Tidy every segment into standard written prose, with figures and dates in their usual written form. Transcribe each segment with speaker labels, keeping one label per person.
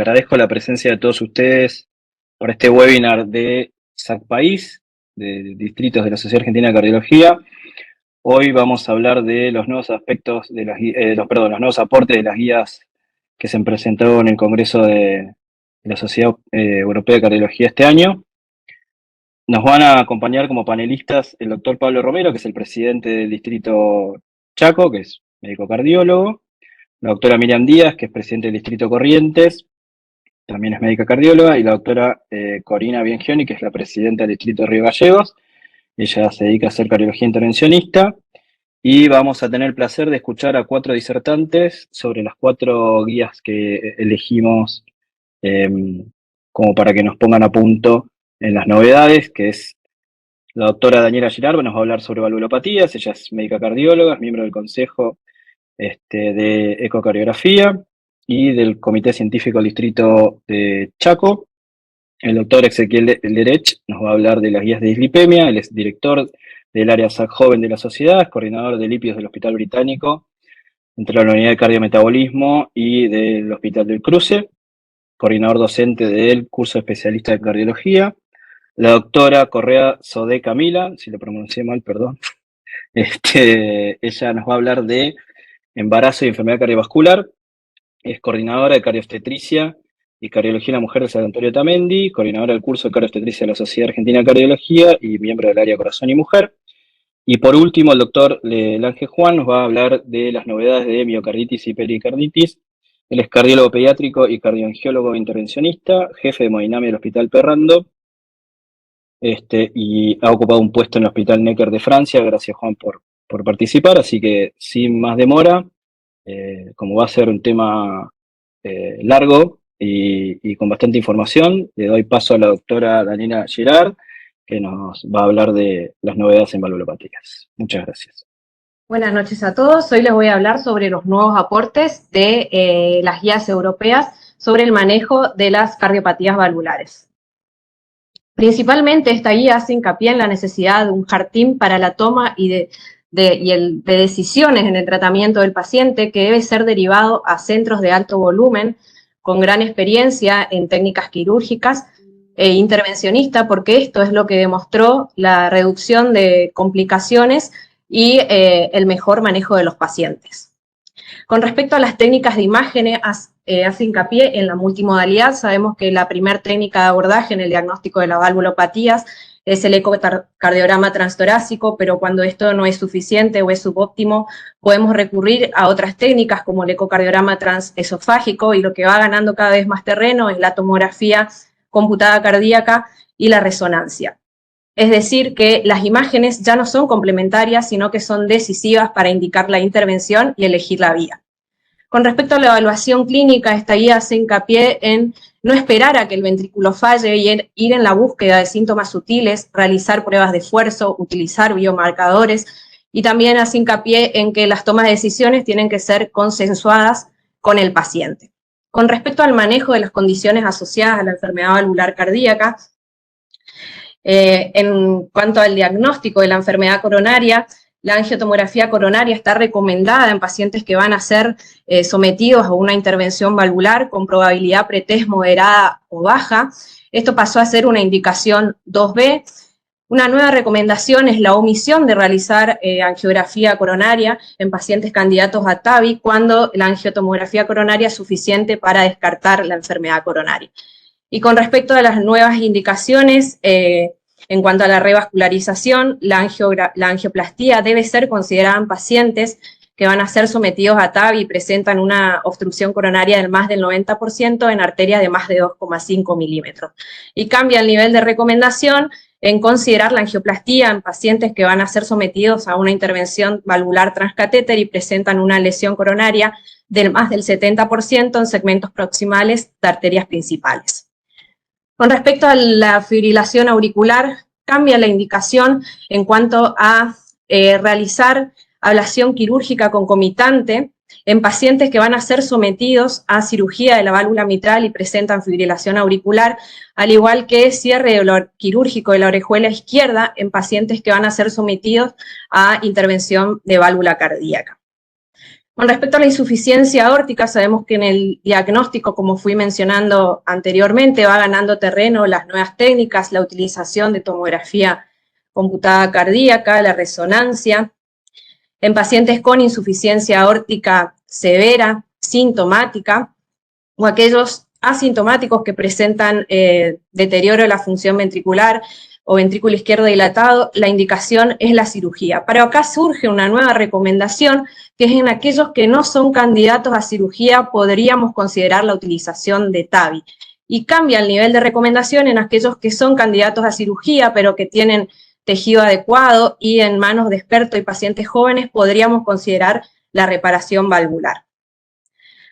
Speaker 1: agradezco la presencia de todos ustedes por este webinar de SAC País, de Distritos de la Sociedad Argentina de Cardiología. Hoy vamos a hablar de los nuevos aspectos de los nuevos aportes de las guías que se presentaron en el Congreso de la Sociedad Europea de Cardiología este año. Nos van a acompañar como panelistas el doctor Pablo Romero, que es el presidente del Distrito Chaco, que es médico cardiólogo, la doctora Miriam Díaz, que es presidente del Distrito Corrientes, también es médica cardióloga, y la doctora Corina Biengioni, que es la presidenta del Distrito de Río Gallegos. Ella se dedica a hacer cardiología intervencionista. Y vamos a tener el placer de escuchar a 4 disertantes sobre las 4 guías que elegimos como para que nos pongan a punto en las novedades, que es la doctora Daniela Girard, nos va a hablar sobre valvulopatías. Ella es médica cardióloga, es miembro del Consejo de Ecocardiografía y del Comité Científico del Distrito de Chaco. El doctor Ezequiel Lerech nos va a hablar de las guías de dislipemia. Él es director del área SAC Joven de la Sociedad, es coordinador de lípidos del Hospital Británico, entre la Unidad de Cardiometabolismo y del Hospital del Cruce, coordinador docente del curso de especialista de cardiología. La doctora Correa Sodé Camila, si lo pronuncié mal, perdón. Ella nos va a hablar de embarazo y enfermedad cardiovascular, es coordinadora de cardiobstetricia y cardiología en la mujer del Sanatorio Tamendi, coordinadora del curso de cardiobstetricia de la Sociedad Argentina de Cardiología y miembro del área corazón y mujer. Y por último, el doctor Lange Juan nos va a hablar de las novedades de miocarditis y pericarditis. Él es cardiólogo pediátrico y cardioangiólogo intervencionista, jefe de hemodinamia del Hospital Perrando, y ha ocupado un puesto en el Hospital Necker de Francia. Gracias, Juan, por participar. Así que, sin más demora, como va a ser un tema largo y con bastante información, le doy paso a la doctora Daniela Girard, que nos va a hablar de las novedades en valvulopatías. Muchas gracias.
Speaker 2: Buenas noches a todos. Hoy les voy a hablar sobre los nuevos aportes de las guías europeas sobre el manejo de las cardiopatías valvulares. Principalmente esta guía hace hincapié en la necesidad de un heart team para la toma de decisiones en el tratamiento del paciente, que debe ser derivado a centros de alto volumen con gran experiencia en técnicas quirúrgicas e intervencionista, porque esto es lo que demostró la reducción de complicaciones y el mejor manejo de los pacientes. Con respecto a las técnicas de imágenes, hace hincapié en la multimodalidad. Sabemos que la primera técnica de abordaje en el diagnóstico de las valvulopatías es el ecocardiograma transtorácico, pero cuando esto no es suficiente o es subóptimo, podemos recurrir a otras técnicas como el ecocardiograma transesofágico, y lo que va ganando cada vez más terreno es la tomografía computada cardíaca y la resonancia. Es decir, que las imágenes ya no son complementarias, sino que son decisivas para indicar la intervención y elegir la vía. Con respecto a la evaluación clínica, esta guía hace hincapié en no esperar a que el ventrículo falle y ir en la búsqueda de síntomas sutiles, realizar pruebas de esfuerzo, utilizar biomarcadores, y también hace hincapié en que las tomas de decisiones tienen que ser consensuadas con el paciente. Con respecto al manejo de las condiciones asociadas a la enfermedad valvular cardíaca, en cuanto al diagnóstico de la enfermedad coronaria, la angiotomografía coronaria está recomendada en pacientes que van a ser sometidos a una intervención valvular con probabilidad pretest moderada o baja. Esto pasó a ser una indicación 2B. Una nueva recomendación es la omisión de realizar angiografía coronaria en pacientes candidatos a TAVI cuando la angiotomografía coronaria es suficiente para descartar la enfermedad coronaria. Y con respecto a las nuevas indicaciones, en cuanto a la revascularización, la angioplastía debe ser considerada en pacientes que van a ser sometidos a TAVI y presentan una obstrucción coronaria del más del 90% en arterias de más de 2,5 milímetros. Y cambia el nivel de recomendación en considerar la angioplastía en pacientes que van a ser sometidos a una intervención valvular transcatéter y presentan una lesión coronaria del más del 70% en segmentos proximales de arterias principales. Con respecto a la fibrilación auricular, cambia la indicación en cuanto a realizar ablación quirúrgica concomitante en pacientes que van a ser sometidos a cirugía de la válvula mitral y presentan fibrilación auricular, al igual que cierre quirúrgico de la orejuela izquierda en pacientes que van a ser sometidos a intervención de válvula cardíaca. Con respecto a la insuficiencia aórtica, sabemos que en el diagnóstico, como fui mencionando anteriormente, va ganando terreno las nuevas técnicas, la utilización de tomografía computada cardíaca, la resonancia. En pacientes con insuficiencia aórtica severa, sintomática, o aquellos asintomáticos que presentan deterioro de la función ventricular o ventrículo izquierdo dilatado, la indicación es la cirugía. Pero acá surge una nueva recomendación, que es en aquellos que no son candidatos a cirugía, podríamos considerar la utilización de TAVI. Y cambia el nivel de recomendación en aquellos que son candidatos a cirugía, pero que tienen tejido adecuado y en manos de expertos y pacientes jóvenes podríamos considerar la reparación valvular.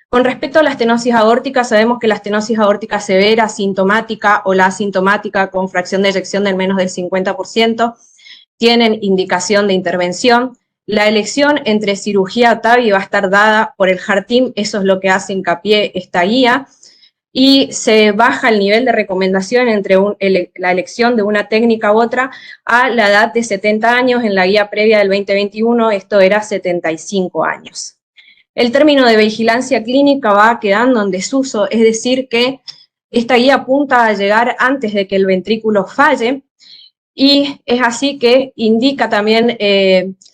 Speaker 2: Con respecto a la estenosis aórtica, sabemos que la estenosis aórtica severa, asintomática o la asintomática con fracción de eyección del menos del 50% tienen indicación de intervención. La elección entre cirugía o TAVI va a estar dada por el Heart Team, eso es lo que hace hincapié esta guía, y se baja el nivel de recomendación entre la elección de una técnica u otra a la edad de 70 años. En la guía previa del 2021 esto era 75 años. El término de vigilancia clínica va quedando en desuso, es decir que esta guía apunta a llegar antes de que el ventrículo falle, y es así que indica también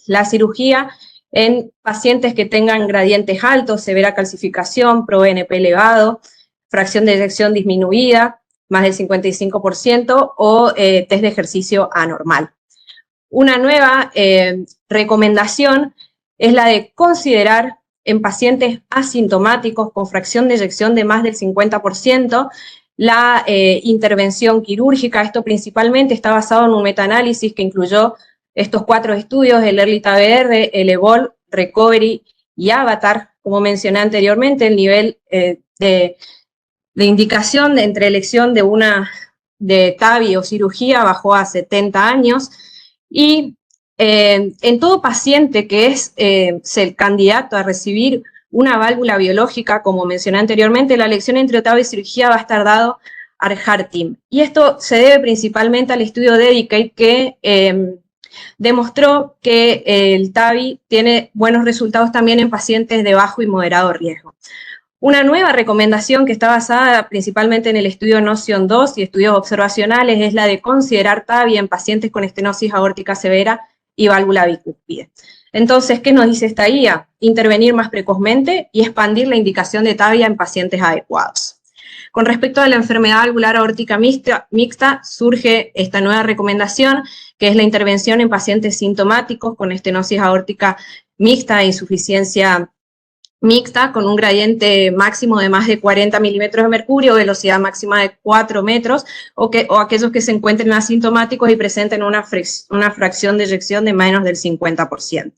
Speaker 2: la cirugía en pacientes que tengan gradientes altos, severa calcificación, ProBNP elevado, fracción de eyección disminuida, más del 55%, o test de ejercicio anormal. Una nueva recomendación es la de considerar en pacientes asintomáticos con fracción de eyección de más del 50%, la intervención quirúrgica. Esto principalmente está basado en un metaanálisis que incluyó estos 4 estudios, el EARLY-TAVR, el EVOLVE, RECOVERY y AVATAR. Como mencioné anteriormente, el nivel de indicación entre elección de TAVI o cirugía bajó a 70 años, y en todo paciente que es el candidato a recibir una válvula biológica, como mencioné anteriormente, la elección entre TAVI y cirugía va a estar dado al Heart Team. Y esto se debe principalmente al estudio DEDICATE, que demostró que el TAVI tiene buenos resultados también en pacientes de bajo y moderado riesgo. Una nueva recomendación que está basada principalmente en el estudio NOTION 2 y estudios observacionales es la de considerar TAVI en pacientes con estenosis aórtica severa y válvula bicúspide. Entonces, ¿qué nos dice esta guía? Intervenir más precozmente y expandir la indicación de TAVI en pacientes adecuados. Con respecto a la enfermedad valvular aórtica mixta, surge esta nueva recomendación, que es la intervención en pacientes sintomáticos con estenosis aórtica mixta e insuficiencia mixta, con un gradiente máximo de más de 40 milímetros de mercurio, velocidad máxima de 4 metros, o aquellos que se encuentren asintomáticos y presenten una fracción de eyección de menos del 50%.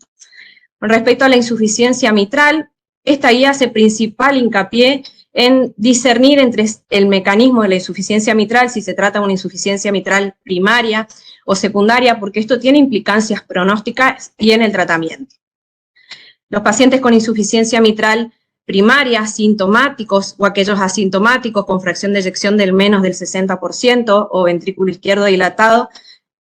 Speaker 2: Con respecto a la insuficiencia mitral, esta guía hace principal hincapié en discernir entre el mecanismo de la insuficiencia mitral, si se trata de una insuficiencia mitral primaria o secundaria, porque esto tiene implicancias pronósticas y en el tratamiento. Los pacientes con insuficiencia mitral primaria, sintomáticos o aquellos asintomáticos con fracción de eyección del menos del 60% o ventrículo izquierdo dilatado,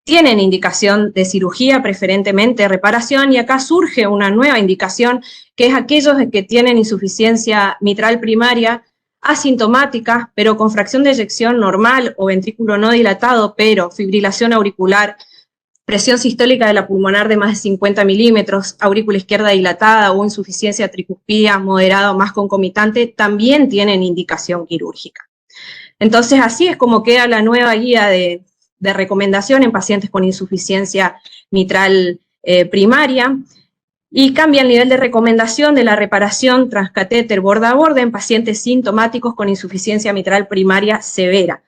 Speaker 2: tienen indicación de cirugía, preferentemente reparación, y acá surge una nueva indicación, que es aquellos que tienen insuficiencia mitral primaria asintomática, pero con fracción de eyección normal o ventrículo no dilatado, pero fibrilación auricular, presión sistólica de la pulmonar de más de 50 milímetros, aurícula izquierda dilatada o insuficiencia tricuspidia moderada o más concomitante, también tienen indicación quirúrgica. Entonces, así es como queda la nueva guía de recomendación en pacientes con insuficiencia mitral primaria, y cambia el nivel de recomendación de la reparación transcatéter borda a borda en pacientes sintomáticos con insuficiencia mitral primaria severa.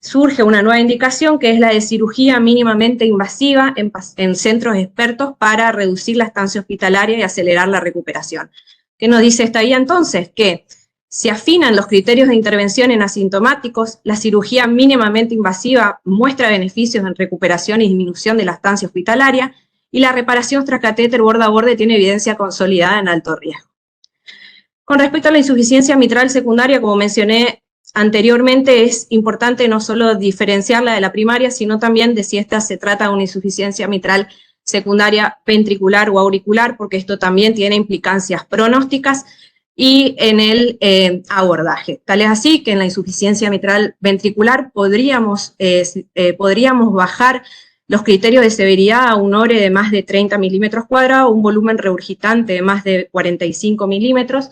Speaker 2: Surge una nueva indicación, que es la de cirugía mínimamente invasiva en centros expertos para reducir la estancia hospitalaria y acelerar la recuperación. ¿Qué nos dice esta guía entonces? Que se afinan los criterios de intervención en asintomáticos, la cirugía mínimamente invasiva muestra beneficios en recuperación y disminución de la estancia hospitalaria, y la reparación transcatéter borda a borda tiene evidencia consolidada en alto riesgo. Con respecto a la insuficiencia mitral secundaria, como mencioné anteriormente, es importante no solo diferenciarla de la primaria, sino también de si esta se trata de una insuficiencia mitral secundaria ventricular o auricular, porque esto también tiene implicancias pronósticas, y en el abordaje. Tal es así que en la insuficiencia mitral ventricular podríamos bajar los criterios de severidad a un ORE de más de 30 milímetros cuadrados, un volumen regurgitante de más de 45 mililitros,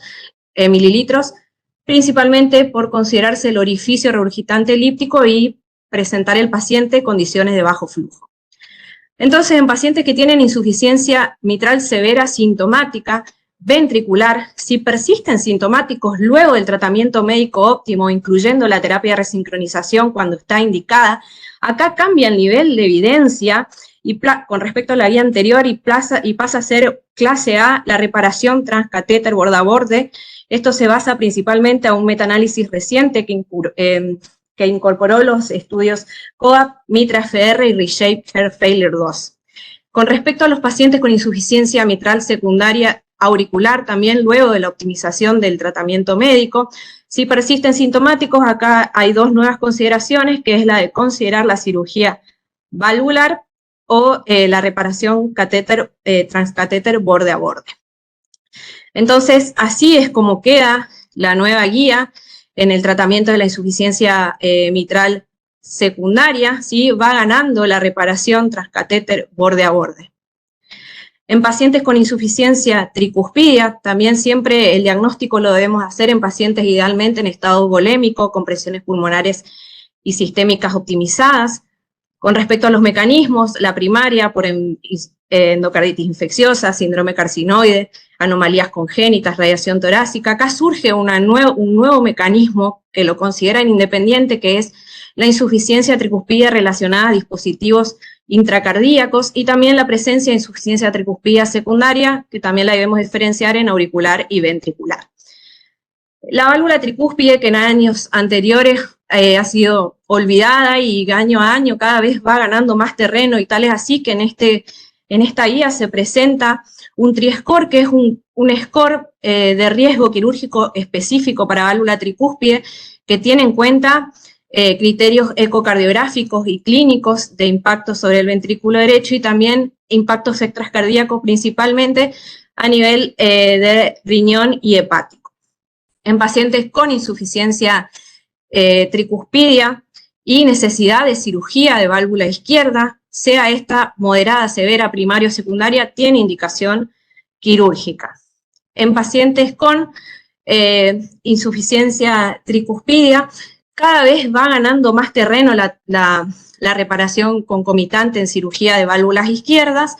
Speaker 2: principalmente por considerarse el orificio regurgitante elíptico y presentar el paciente condiciones de bajo flujo. Entonces, en pacientes que tienen insuficiencia mitral severa sintomática, ventricular, si persisten sintomáticos luego del tratamiento médico óptimo, incluyendo la terapia de resincronización cuando está indicada, acá cambia el nivel de evidencia y con respecto a la guía anterior y pasa a ser clase A, la reparación transcatéter borde a borde. Esto se basa principalmente a un metaanálisis reciente que incorporó los estudios COAP, MITRA-FR y ReShape Heart Failure 2. Con respecto a los pacientes con insuficiencia mitral secundaria auricular, también luego de la optimización del tratamiento médico, si persisten sintomáticos, acá hay dos nuevas consideraciones, que es la de considerar la cirugía valvular o la reparación transcatéter borde a borde. Entonces, así es como queda la nueva guía en el tratamiento de la insuficiencia mitral secundaria, ¿sí? Va ganando la reparación transcatéter borde a borde. En pacientes con insuficiencia tricuspidia, también siempre el diagnóstico lo debemos hacer en pacientes idealmente en estado volémico, con presiones pulmonares y sistémicas optimizadas. Con respecto a los mecanismos, la primaria por endocarditis infecciosa, síndrome carcinoide, anomalías congénitas, radiación torácica. Acá surge un nuevo mecanismo que lo consideran independiente, que es la insuficiencia tricuspidia relacionada a dispositivos intracardíacos y también la presencia de insuficiencia tricuspidia secundaria, que también la debemos diferenciar en auricular y ventricular. La válvula tricúspide, que en años anteriores ha sido olvidada y año a año cada vez va ganando más terreno, y tal es así que en esta guía se presenta un TriScore, que es un score de riesgo quirúrgico específico para válvula tricúspide, que tiene en cuenta criterios ecocardiográficos y clínicos de impacto sobre el ventrículo derecho y también impactos extracardíacos, principalmente a nivel de riñón y hepático. En pacientes con insuficiencia tricuspidia y necesidad de cirugía de válvula izquierda, sea esta moderada, severa, primaria o secundaria, tiene indicación quirúrgica. En pacientes con insuficiencia tricuspidia, cada vez va ganando más terreno la reparación concomitante en cirugía de válvulas izquierdas.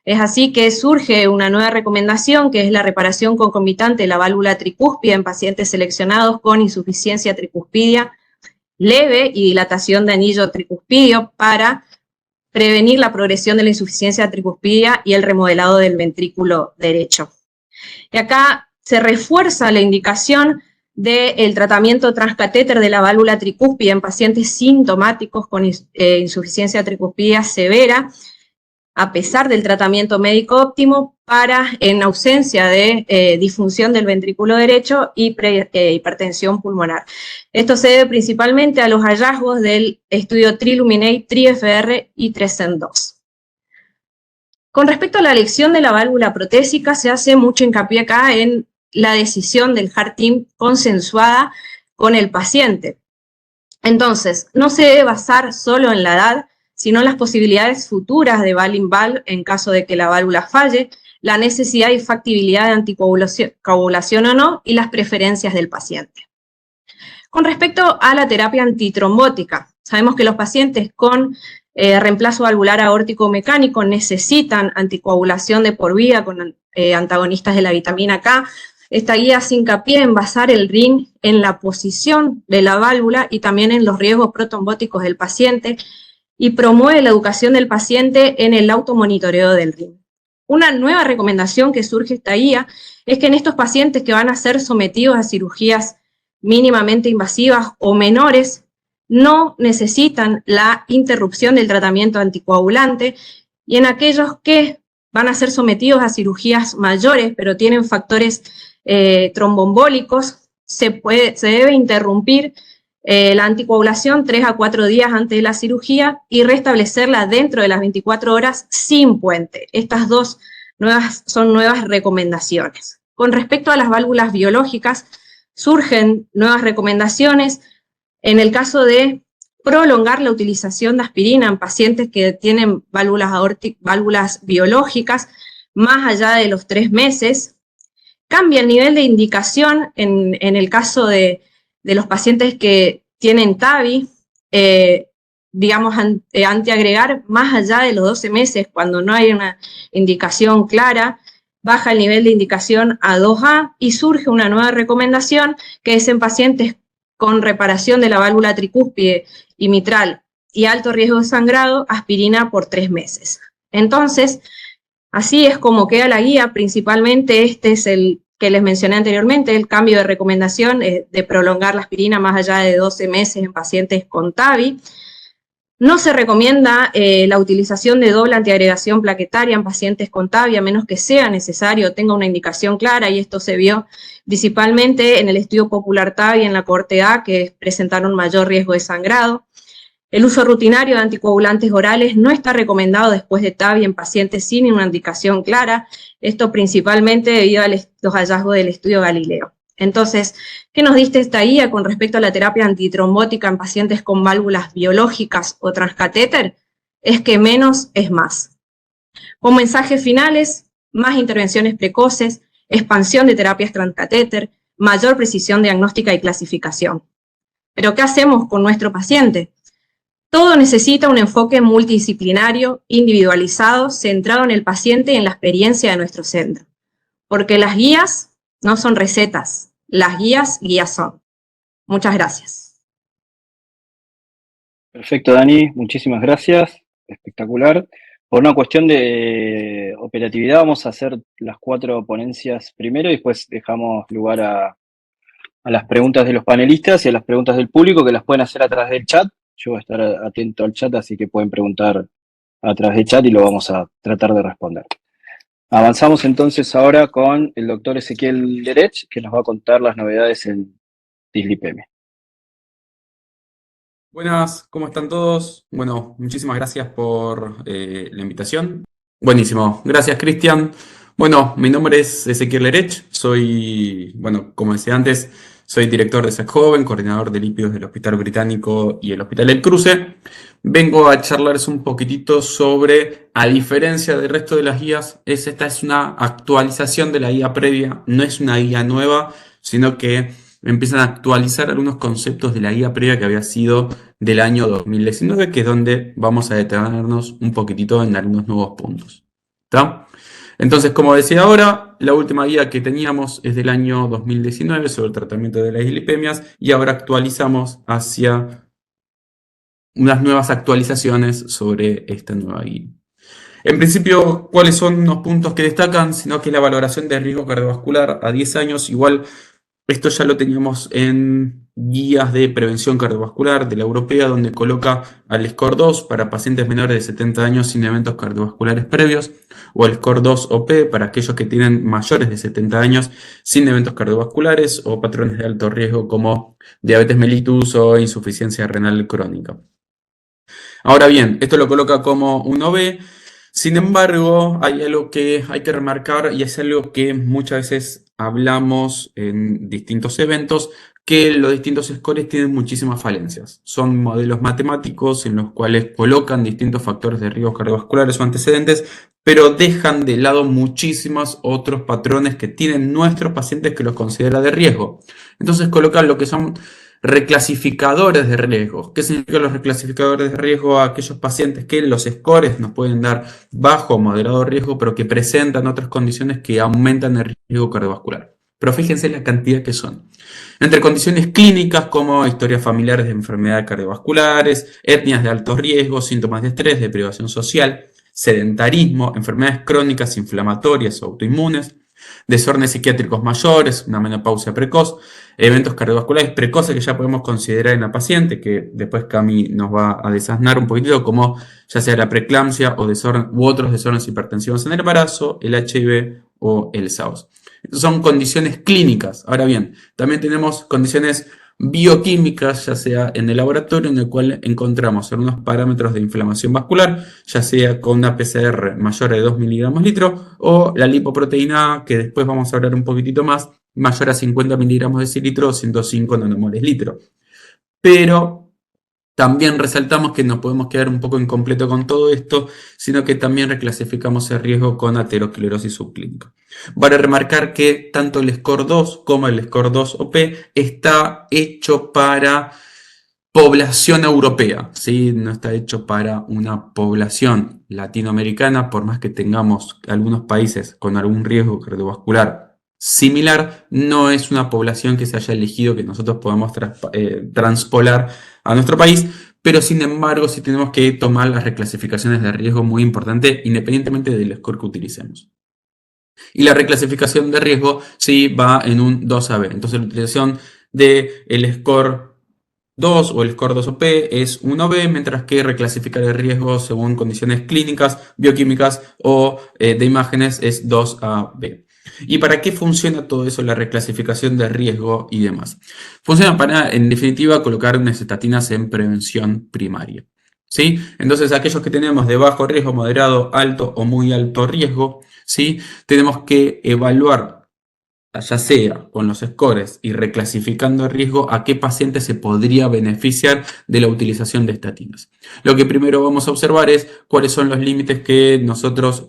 Speaker 2: Es así que surge una nueva recomendación, que es la reparación concomitante de la válvula tricúspide en pacientes seleccionados con insuficiencia tricuspidia leve y dilatación de anillo tricuspidio para prevenir la progresión de la insuficiencia tricuspidia y el remodelado del ventrículo derecho. Y acá se refuerza la indicación del tratamiento transcatéter de la válvula tricúspide en pacientes sintomáticos con insuficiencia tricuspidia severa, a pesar del tratamiento médico óptimo, en ausencia de disfunción del ventrículo derecho y hipertensión pulmonar. Esto se debe principalmente a los hallazgos del estudio TriLuminate, TriFR y TRESCEND-2. Con respecto a la elección de la válvula protésica, se hace mucho hincapié acá en la decisión del Heart Team consensuada con el paciente. Entonces, no se debe basar solo en la edad, sino en las posibilidades futuras de valve-in-valve en caso de que la válvula falle, la necesidad y factibilidad de anticoagulación o no, y las preferencias del paciente. Con respecto a la terapia antitrombótica, sabemos que los pacientes con reemplazo valvular aórtico mecánico necesitan anticoagulación de por vida con antagonistas de la vitamina K. Esta guía hace hincapié en basar el RIN en la posición de la válvula y también en los riesgos protrombóticos del paciente, y promueve la educación del paciente en el automonitoreo del RIN. Una nueva recomendación que surge esta guía es que en estos pacientes que van a ser sometidos a cirugías mínimamente invasivas o menores, no necesitan la interrupción del tratamiento anticoagulante, y en aquellos que van a ser sometidos a cirugías mayores, pero tienen factores tromboembólicos, se debe interrumpir La anticoagulación 3 a 4 días antes de la cirugía y restablecerla dentro de las 24 horas sin puente. Estas dos son nuevas recomendaciones. Con respecto a las válvulas biológicas, surgen nuevas recomendaciones en el caso de prolongar la utilización de aspirina en pacientes que tienen válvulas biológicas más allá de los 3 meses. Cambia el nivel de indicación en el caso de los pacientes que tienen TAVI, antiagregar más allá de los 12 meses, cuando no hay una indicación clara, baja el nivel de indicación a 2A y surge una nueva recomendación que es en pacientes con reparación de la válvula tricúspide y mitral y alto riesgo de sangrado, aspirina por 3 meses. Entonces, así es como queda la guía. Principalmente este es el que les mencioné anteriormente, el cambio de recomendación de prolongar la aspirina más allá de 12 meses en pacientes con TAVI. No se recomienda la utilización de doble antiagregación plaquetaria en pacientes con TAVI, a menos que sea necesario o tenga una indicación clara, y esto se vio principalmente en el estudio popular TAVI en la cohorte A, que presentaron mayor riesgo de sangrado. El uso rutinario de anticoagulantes orales no está recomendado después de TAVI en pacientes sin una indicación clara, esto principalmente debido a los hallazgos del estudio Galileo. Entonces, ¿qué nos diste esta guía con respecto a la terapia antitrombótica en pacientes con válvulas biológicas o transcatéter? Es que menos es más. Con mensajes finales, más intervenciones precoces, expansión de terapias transcatéter, mayor precisión diagnóstica y clasificación. ¿Pero qué hacemos con nuestro paciente? Todo necesita un enfoque multidisciplinario, individualizado, centrado en el paciente y en la experiencia de nuestro centro. Porque las guías no son recetas, las guías son. Muchas gracias.
Speaker 1: Perfecto, Dani, muchísimas gracias, espectacular. Por una cuestión de operatividad vamos a hacer las 4 ponencias primero y después dejamos lugar a las preguntas de los panelistas y a las preguntas del público, que las pueden hacer a través del chat. Yo voy a estar atento al chat, así que pueden preguntar a través del chat y lo vamos a tratar de responder. Avanzamos entonces ahora con el doctor Ezequiel Lerech, que nos va a contar las novedades en dislipemia.
Speaker 3: Buenas, ¿cómo están todos? Bueno, muchísimas gracias por la invitación. Buenísimo, gracias Cristian. Bueno, mi nombre es Ezequiel Lerech, soy, como decía antes, soy director de SACJOVEN, coordinador de lípidos del Hospital Británico y el Hospital El Cruce. Vengo a charlarles un poquitito sobre, a diferencia del resto de las guías, esta es una actualización de la guía previa, no es una guía nueva, sino que empiezan a actualizar algunos conceptos de la guía previa que había sido del año 2019, que es donde vamos a detenernos un poquitito en algunos nuevos puntos. ¿Está? Entonces, como decía ahora, la última guía que teníamos es del año 2019 sobre el tratamiento de las dislipemias y ahora actualizamos hacia unas nuevas actualizaciones sobre esta nueva guía. En principio, ¿cuáles son los puntos que destacan? Sino que la valoración de riesgo cardiovascular a 10 años, igual esto ya lo teníamos en guías de prevención cardiovascular de la europea, donde coloca al score 2 para pacientes menores de 70 años sin eventos cardiovasculares previos, o el score 2 OP para aquellos que tienen mayores de 70 años sin eventos cardiovasculares o patrones de alto riesgo como diabetes mellitus o insuficiencia renal crónica. Ahora bien, esto lo coloca como un OB. Sin embargo, hay algo que hay que remarcar y es algo que muchas veces hablamos en distintos eventos, que los distintos scores tienen muchísimas falencias. Son modelos matemáticos en los cuales colocan distintos factores de riesgo cardiovasculares o antecedentes, pero dejan de lado muchísimos otros patrones que tienen nuestros pacientes que los considera de riesgo. Entonces colocan lo que son reclasificadores de riesgo. ¿Qué significan los reclasificadores de riesgo? A aquellos pacientes que los scores nos pueden dar bajo o moderado riesgo, pero que presentan otras condiciones que aumentan el riesgo cardiovascular. Pero fíjense la cantidad que son. Entre condiciones clínicas como historias familiares de enfermedades cardiovasculares, etnias de alto riesgo, síntomas de estrés, de privación social, sedentarismo, enfermedades crónicas inflamatorias o autoinmunes, desórdenes psiquiátricos mayores, una menopausia precoz, eventos cardiovasculares precoces que ya podemos considerar en la paciente, que después Cami nos va a desasnar un poquitito, como ya sea la preeclampsia o otros desórdenes hipertensivos en el embarazo, el HIV o el SAOS. Son condiciones clínicas. Ahora bien, también tenemos condiciones bioquímicas, ya sea en el laboratorio, en el cual encontramos algunos parámetros de inflamación vascular, ya sea con una PCR mayor de 2 miligramos litro, o la lipoproteína A, que después vamos a hablar un poquitito más, mayor a 50 miligramos de cilitro o 105 nanomoles litro. Pero también resaltamos que no podemos quedar un poco incompleto con todo esto, sino que también reclasificamos el riesgo con aterosclerosis subclínica. Vale remarcar que tanto el SCORE 2 como el SCORE 2-OP está hecho para población europea, ¿sí? No está hecho para una población latinoamericana, por más que tengamos algunos países con algún riesgo cardiovascular similar, no es una población que se haya elegido que nosotros podamos transpolar a nuestro país, pero sin embargo sí tenemos que tomar las reclasificaciones de riesgo muy importante independientemente del score que utilicemos. Y la reclasificación de riesgo sí va en un 2AB. Entonces la utilización del score 2 o el score 2OP es 1B, mientras que reclasificar el riesgo según condiciones clínicas, bioquímicas o de imágenes es 2AB. ¿Y para qué funciona todo eso, la reclasificación de riesgo y demás? Funciona para, en definitiva, colocar unas estatinas en prevención primaria. ¿Sí? Entonces, aquellos que tenemos de bajo riesgo, moderado, alto o muy alto riesgo, ¿sí? Tenemos que evaluar, ya sea con los scores y reclasificando el riesgo, a qué paciente se podría beneficiar de la utilización de estatinas. Lo que primero vamos a observar es cuáles son los límites que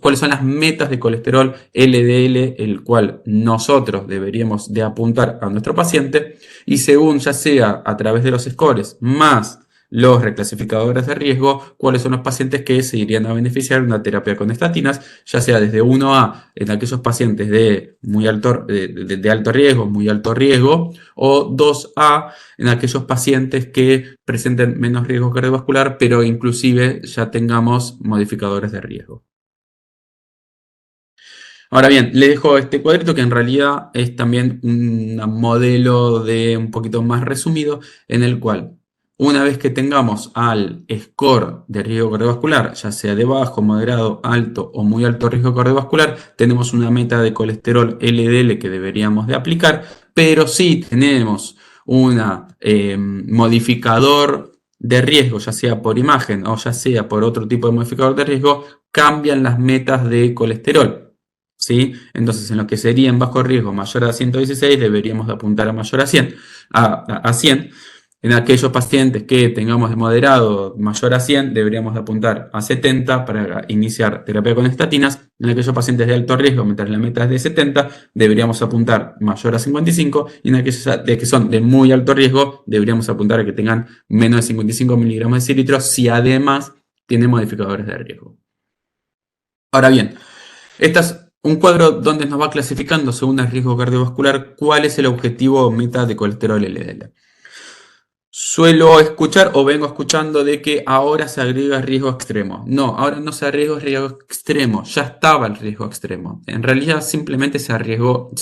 Speaker 3: cuáles son las metas de colesterol LDL, el cual nosotros deberíamos de apuntar a nuestro paciente, y según ya sea a través de los scores más los reclasificadores de riesgo, cuáles son los pacientes que se irían a beneficiar de una terapia con estatinas, ya sea desde 1A en aquellos pacientes de alto riesgo, muy alto riesgo, o 2A en aquellos pacientes que presenten menos riesgo cardiovascular, pero inclusive ya tengamos modificadores de riesgo. Ahora bien, les dejo este cuadrito que en realidad es también un modelo de un poquito más resumido, en el cual una vez que tengamos al score de riesgo cardiovascular, ya sea de bajo, moderado, alto o muy alto riesgo cardiovascular, tenemos una meta de colesterol LDL que deberíamos de aplicar, pero si tenemos un modificador de riesgo, ya sea por imagen o ya sea por otro tipo de modificador de riesgo, cambian las metas de colesterol. ¿Sí? Entonces, en lo que sería en bajo riesgo mayor a 116, deberíamos de apuntar a mayor a 100. A 100. En aquellos pacientes que tengamos de moderado mayor a 100, deberíamos de apuntar a 70 para iniciar terapia con estatinas. En aquellos pacientes de alto riesgo, mientras la meta es de 70, deberíamos apuntar mayor a 55. Y en aquellos que son de muy alto riesgo, deberíamos apuntar a que tengan menos de 55 miligramos de cilitro si además tienen modificadores de riesgo. Ahora bien, un cuadro donde nos va clasificando según el riesgo cardiovascular cuál es el objetivo o meta de colesterol LDL. Suelo escuchar o vengo escuchando de que ahora se agrega riesgo extremo. No, ahora no se agrega riesgo extremo, ya estaba el riesgo extremo. En realidad simplemente se agregó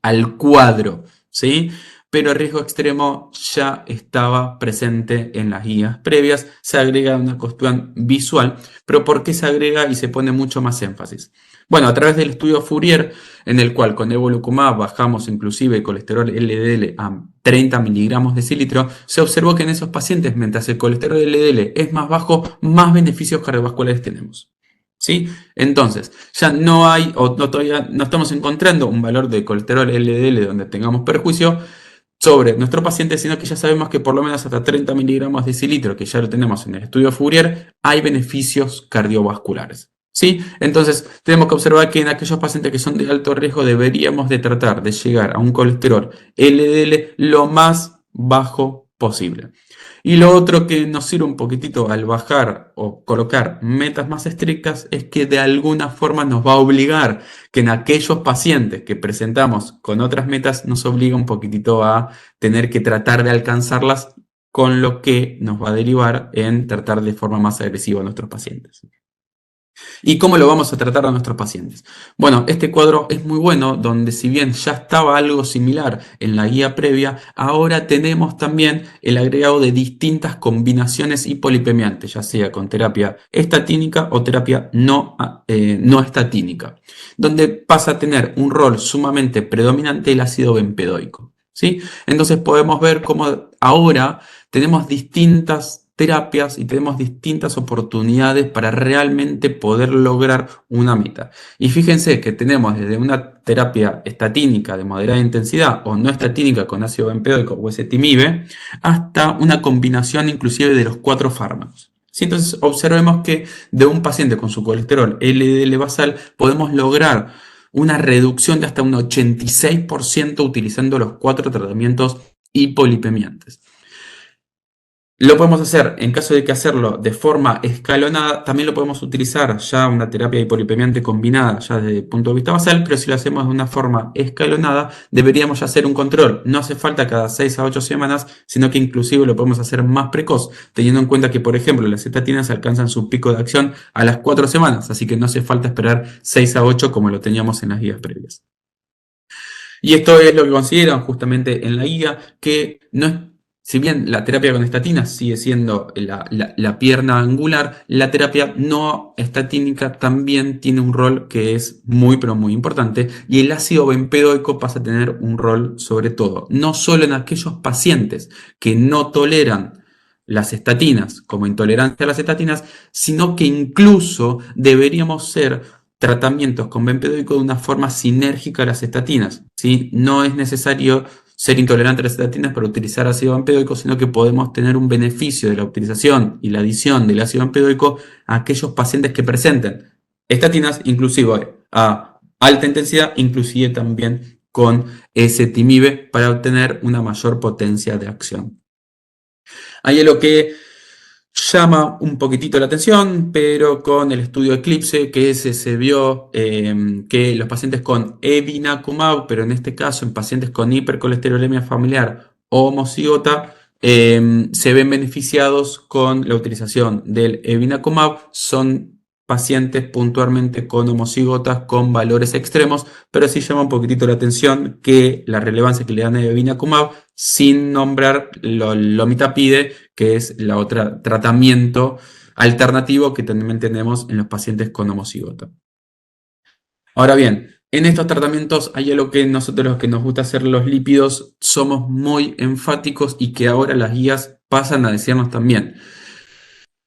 Speaker 3: al cuadro, ¿sí? Pero el riesgo extremo ya estaba presente en las guías previas, se agrega una cuestión visual, pero ¿por qué se agrega y se pone mucho más énfasis? Bueno, a través del estudio Fourier, en el cual con evolocumab bajamos inclusive el colesterol LDL a 30 miligramos de cilitro, se observó que en esos pacientes, mientras el colesterol LDL es más bajo, más beneficios cardiovasculares tenemos. ¿Sí? Entonces, ya no hay, todavía no estamos encontrando un valor de colesterol LDL donde tengamos perjuicio sobre nuestro paciente, sino que ya sabemos que por lo menos hasta 30 miligramos de cilitro, que ya lo tenemos en el estudio Fourier, hay beneficios cardiovasculares. ¿Sí? Entonces, tenemos que observar que en aquellos pacientes que son de alto riesgo deberíamos de tratar de llegar a un colesterol LDL lo más bajo posible. Y lo otro que nos sirve un poquitito al bajar o colocar metas más estrictas es que de alguna forma nos va a obligar que en aquellos pacientes que presentamos con otras metas nos obliga un poquitito a tener que tratar de alcanzarlas, con lo que nos va a derivar en tratar de forma más agresiva a nuestros pacientes. ¿Y cómo lo vamos a tratar a nuestros pacientes? Bueno, este cuadro es muy bueno, donde si bien ya estaba algo similar en la guía previa, ahora tenemos también el agregado de distintas combinaciones hipolipemiantes, ya sea con terapia estatínica o terapia no estatínica, donde pasa a tener un rol sumamente predominante el ácido bempedoico, ¿sí? Entonces podemos ver cómo ahora tenemos distintas terapias y tenemos distintas oportunidades para realmente poder lograr una meta. Y fíjense que tenemos desde una terapia estatínica de moderada intensidad o no estatínica con ácido bempedoico o ezetimibe hasta una combinación inclusive de los 4 fármacos. ¿Sí? Entonces observemos que de un paciente con su colesterol LDL basal podemos lograr una reducción de hasta un 86% utilizando los 4 tratamientos hipolipemiantes. Lo podemos hacer, en caso de que hacerlo de forma escalonada, también lo podemos utilizar ya una terapia hipolipemiante combinada ya desde el punto de vista basal, pero si lo hacemos de una forma escalonada, deberíamos ya hacer un control. No hace falta cada 6 a 8 semanas, sino que inclusive lo podemos hacer más precoz, teniendo en cuenta que, por ejemplo, las estatinas alcanzan su pico de acción a las 4 semanas, así que no hace falta esperar 6 a 8 como lo teníamos en las guías previas. Y esto es lo que consideran justamente en la guía, que no es. Si bien la terapia con estatinas sigue siendo la pierna angular, la terapia no estatínica también tiene un rol que es muy pero muy importante, y el ácido bempedoico pasa a tener un rol sobre todo, no solo en aquellos pacientes que no toleran las estatinas como intolerancia a las estatinas, sino que incluso deberíamos ser tratamientos con bempedoico de una forma sinérgica a las estatinas, ¿sí? No es necesario ser intolerante a las estatinas para utilizar ácido bempedoico, sino que podemos tener un beneficio de la utilización y la adición del ácido bempedoico a aquellos pacientes que presenten estatinas, inclusive a alta intensidad, inclusive también con ezetimibe para obtener una mayor potencia de acción. Ahí es lo que llama un poquitito la atención, pero con el estudio Eclipse, que se vio que los pacientes con evinacumab, pero en este caso en pacientes con hipercolesterolemia familiar o homocigota, se ven beneficiados con la utilización del evinacumab. Son pacientes puntualmente con homocigotas con valores extremos, pero sí llama un poquitito la atención que la relevancia que le dan a evinacumab sin nombrar lomitapide, que es la otra tratamiento alternativo que también tenemos en los pacientes con homocigota. Ahora bien, en estos tratamientos hay algo que nosotros los que nos gusta hacer los lípidos somos muy enfáticos y que ahora las guías pasan a decirnos también.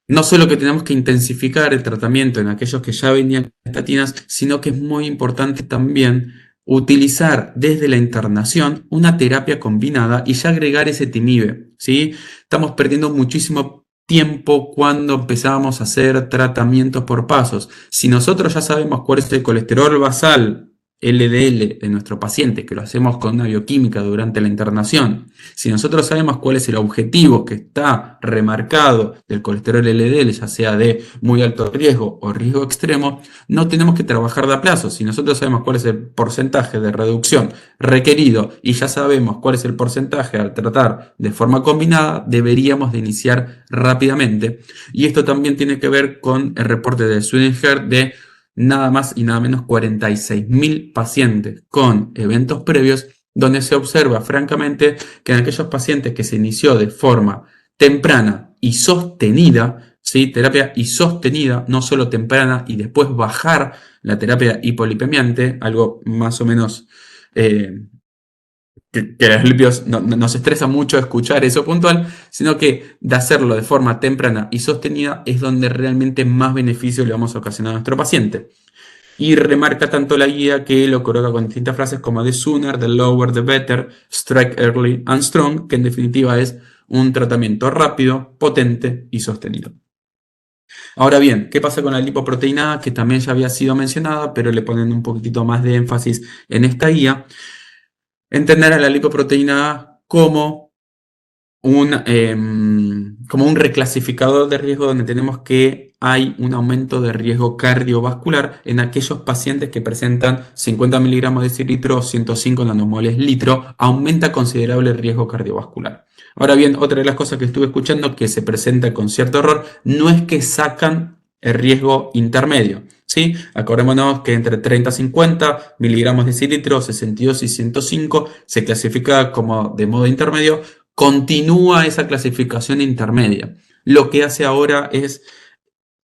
Speaker 3: No solo que tenemos que intensificar el tratamiento en aquellos que ya venían con estatinas, sino que es muy importante también utilizar desde la internación una terapia combinada y ya agregar ezetimibe, ¿sí? Estamos perdiendo muchísimo tiempo cuando empezamos a hacer tratamientos por pasos. Si nosotros ya sabemos cuál es el colesterol basal LDL de nuestro paciente, que lo hacemos con una bioquímica durante la internación, si nosotros sabemos cuál es el objetivo que está remarcado del colesterol LDL, ya sea de muy alto riesgo o riesgo extremo, no tenemos que trabajar de a plazo. Si nosotros sabemos cuál es el porcentaje de reducción requerido y ya sabemos cuál es el porcentaje al tratar de forma combinada, deberíamos de iniciar rápidamente. Y esto también tiene que ver con el reporte de Swedenborg de nada más y nada menos 46.000 pacientes con eventos previos, donde se observa francamente que en aquellos pacientes que se inició de forma temprana y sostenida, ¿sí? Terapia y sostenida, no solo temprana y después bajar la terapia hipolipemiante, algo más o menos que a los lípidos nos estresa mucho escuchar eso puntual, sino que de hacerlo de forma temprana y sostenida es donde realmente más beneficio le vamos a ocasionar a nuestro paciente. Y remarca tanto la guía que lo coloca con distintas frases como the sooner, the lower, the better, strike early and strong, que en definitiva es un tratamiento rápido, potente y sostenido. Ahora bien, ¿qué pasa con la lipoproteína A? Que también ya había sido mencionada, pero le ponen un poquitito más de énfasis en esta guía. Entender a la lipoproteína A como un reclasificador de riesgo, donde tenemos que hay un aumento de riesgo cardiovascular en aquellos pacientes que presentan 50 miligramos de decilitro o 105 nanomoles litro, aumenta considerable el riesgo cardiovascular. Ahora bien, otra de las cosas que estuve escuchando que se presenta con cierto error, no es que sacan el riesgo intermedio, ¿sí? Acordémonos que entre 30 a 50 miligramos de decilitro, 62 y 105 se clasifica como de modo intermedio, continúa esa clasificación intermedia. Lo que hace ahora es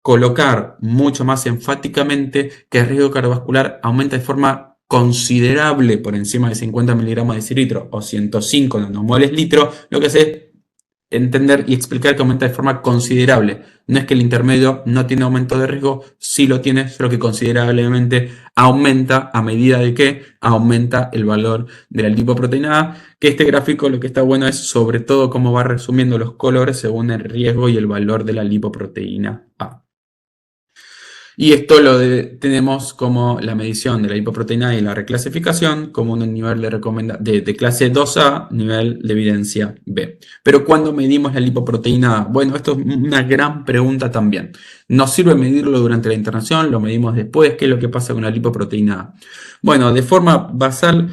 Speaker 3: colocar mucho más enfáticamente que el riesgo cardiovascular aumenta de forma considerable por encima de 50 miligramos de decilitro o 105 nanomoles litro, lo que hace es entender y explicar que aumenta de forma considerable. No es que el intermedio no tiene aumento de riesgo, sí lo tiene, solo que considerablemente aumenta a medida de que aumenta el valor de la lipoproteína A, que este gráfico lo que está bueno es sobre todo cómo va resumiendo los colores según el riesgo y el valor de la lipoproteína A. Y esto tenemos como la medición de la lipoproteína y la reclasificación como un nivel de clase 2A, nivel de evidencia B. Pero ¿cuándo medimos la lipoproteína A? Bueno, esto es una gran pregunta también. ¿Nos sirve medirlo durante la internación? ¿Lo medimos después? ¿Qué es lo que pasa con la lipoproteína A? Bueno, de forma basal,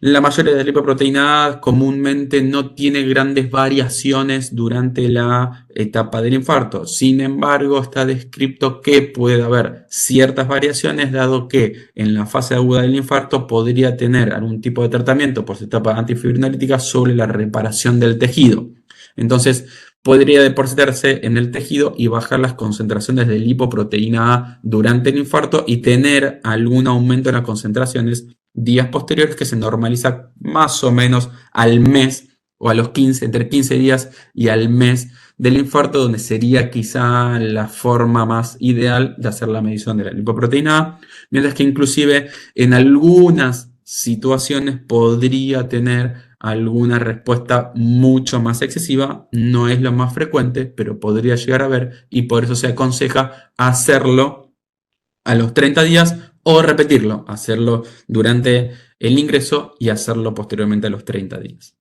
Speaker 3: la mayoría de la lipoproteína A comúnmente no tiene grandes variaciones durante la etapa del infarto. Sin embargo, está descrito que puede haber ciertas variaciones, dado que en la fase aguda del infarto podría tener algún tipo de tratamiento por su etapa antifibrinolítica sobre la reparación del tejido. Entonces, podría depositarse en el tejido y bajar las concentraciones de lipoproteína A durante el infarto y tener algún aumento en las concentraciones días posteriores que se normaliza más o menos al mes o a los 15, entre 15 días y al mes del infarto, donde sería quizá la forma más ideal de hacer la medición de la lipoproteína A, mientras que inclusive en algunas situaciones podría tener alguna respuesta mucho más excesiva, no es lo más frecuente, pero podría llegar a ver y por eso se aconseja hacerlo a los 30 días o repetirlo, hacerlo durante el ingreso y hacerlo posteriormente a los 30 días.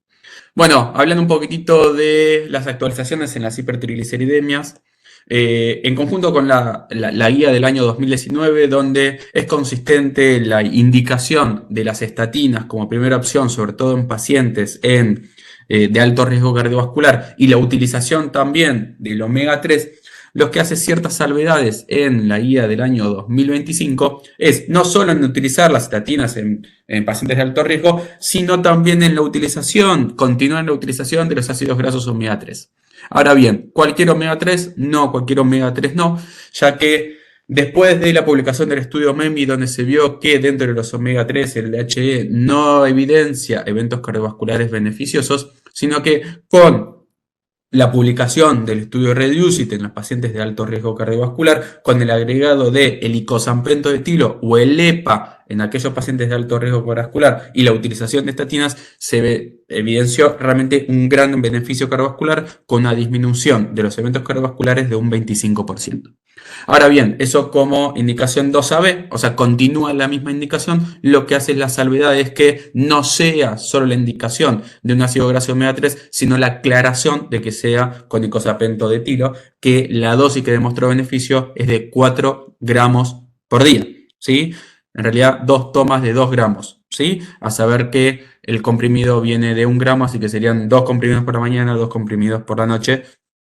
Speaker 3: Bueno, hablando un poquitito de las actualizaciones en las hipertrigliceridemias, en conjunto con la guía del año 2019, donde es consistente la indicación de las estatinas como primera opción, sobre todo en pacientes de alto riesgo cardiovascular, y la utilización también del omega 3, lo que hace ciertas salvedades en la guía del año 2025 es no solo en utilizar las estatinas en pacientes de alto riesgo, sino también en la utilización, continuar en la utilización de los ácidos grasos omega 3. Ahora bien, ¿cualquier omega 3? No, cualquier omega 3 no, ya que después de la publicación del estudio MEMI, donde se vio que dentro de los omega 3 el DHE no evidencia eventos cardiovasculares beneficiosos, sino que con la publicación del estudio REDUCE-IT en los pacientes de alto riesgo cardiovascular con el agregado de el icosapento de etilo o el EPA en aquellos pacientes de alto riesgo cardiovascular y la utilización de estatinas, se evidenció realmente un gran beneficio cardiovascular con una disminución de los eventos cardiovasculares de un 25%. Ahora bien, eso como indicación 2AB, o sea, continúa la misma indicación, lo que hace la salvedad es que no sea solo la indicación de un ácido graso omega 3, sino la aclaración de que sea con icosapento de etilo, que la dosis que demostró beneficio es de 4 gramos por día, ¿sí? En realidad, 2 tomas de 2 gramos, ¿sí? A saber que el comprimido viene de 1 gramo, así que serían 2 comprimidos por la mañana, 2 comprimidos por la noche.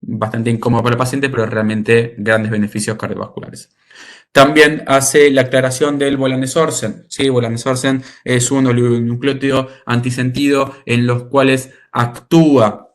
Speaker 3: Bastante incómodo para el paciente, pero realmente grandes beneficios cardiovasculares. También hace la aclaración del volanesorsen. ¿Sí? Volanesorsen es un oligonucleótido antisentido en los cuales actúa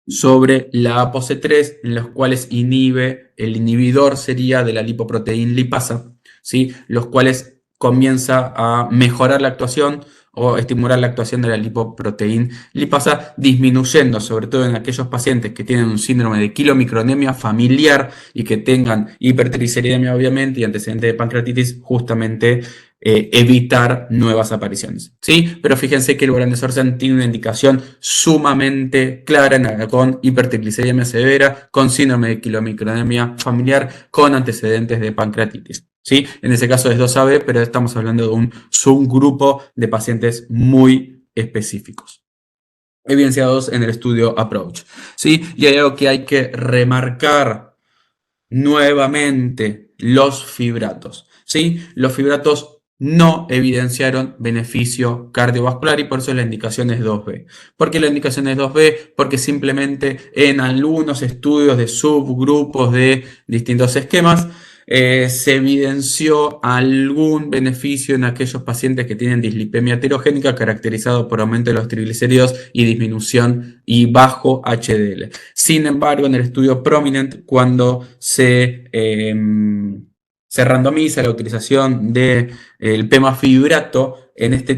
Speaker 3: sobre la ApoC3, en los cuales inhibe, el inhibidor sería de la lipoproteína lipasa, ¿sí? Los cuales comienza a mejorar la actuación o estimular la actuación de la lipoproteína lipasa, disminuyendo, sobre todo en aquellos pacientes que tienen un síndrome de quilomicronemia familiar y que tengan hipertrigliceridemia, obviamente, y antecedentes de pancreatitis, justamente evitar nuevas apariciones, ¿sí? Pero fíjense que el volanesorsen tiene una indicación sumamente clara con hipertrigliceridemia severa, con síndrome de quilomicronemia familiar, con antecedentes de pancreatitis, ¿sí? En ese caso es 2AB, pero estamos hablando de un subgrupo de pacientes muy específicos, evidenciados en el estudio APPROACH, ¿sí? Y hay algo que hay que remarcar nuevamente: los fibratos, ¿sí? Los fibratos no evidenciaron beneficio cardiovascular y por eso la indicación es 2B. ¿Por qué la indicación es 2B? Porque simplemente en algunos estudios de subgrupos de distintos esquemas se evidenció algún beneficio en aquellos pacientes que tienen dislipemia heterogénica caracterizado por aumento de los triglicéridos y disminución y bajo HDL. Sin embargo, en el estudio Prominent, cuando se randomiza la utilización del pemafibrato en este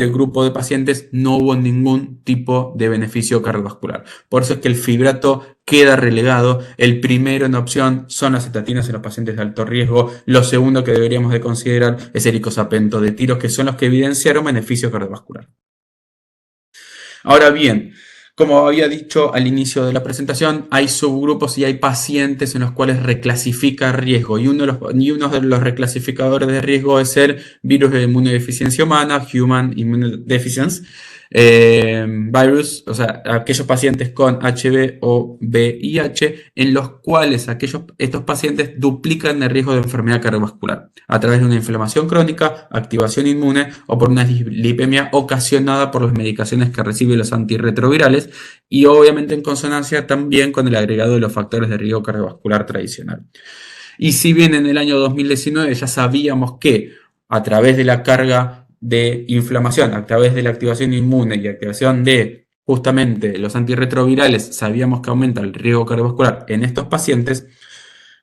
Speaker 3: grupo de pacientes, no hubo ningún tipo de beneficio cardiovascular. Por eso es que el fibrato queda relegado. El primero en opción son las estatinas en los pacientes de alto riesgo. Lo segundo que deberíamos de considerar es el icosapento de tiros, que son los que evidenciaron beneficio cardiovascular. Ahora bien, como había dicho al inicio de la presentación, hay subgrupos y hay pacientes en los cuales reclasifica riesgo. Y uno de los reclasificadores de riesgo es el virus de inmunodeficiencia humana, Human Immunodeficiency Virus, o sea, aquellos pacientes con HB o VIH, en los cuales estos pacientes duplican el riesgo de enfermedad cardiovascular a través de una inflamación crónica, activación inmune o por una dislipemia ocasionada por las medicaciones que reciben los antirretrovirales y obviamente en consonancia también con el agregado de los factores de riesgo cardiovascular tradicional. Y si bien en el año 2019 ya sabíamos que a través de la carga de inflamación, a través de la activación inmune y activación de justamente los antirretrovirales, sabíamos que aumenta el riesgo cardiovascular en estos pacientes,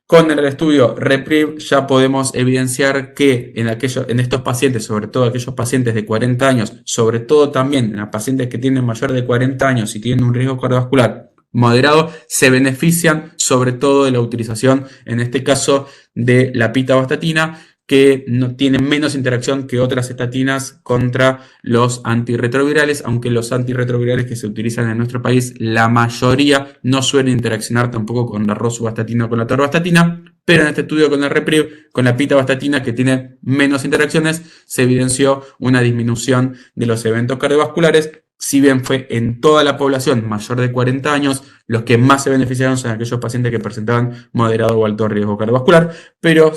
Speaker 3: con el estudio REPRIV ya podemos evidenciar que en estos pacientes, sobre todo aquellos pacientes de 40 años, sobre todo también en los pacientes que tienen mayor de 40 años y tienen un riesgo cardiovascular moderado, se benefician sobre todo de la utilización, en este caso, de la pitavastatina, que no tienen menos interacción que otras estatinas contra los antirretrovirales, aunque los antirretrovirales que se utilizan en nuestro país, la mayoría no suelen interaccionar tampoco con la rosuvastatina o con la atorvastatina, pero en este estudio con el REPRIV, con la pitavastatina que tiene menos interacciones, se evidenció una disminución de los eventos cardiovasculares. Si bien fue en toda la población mayor de 40 años, los que más se beneficiaron son aquellos pacientes que presentaban moderado o alto riesgo cardiovascular, pero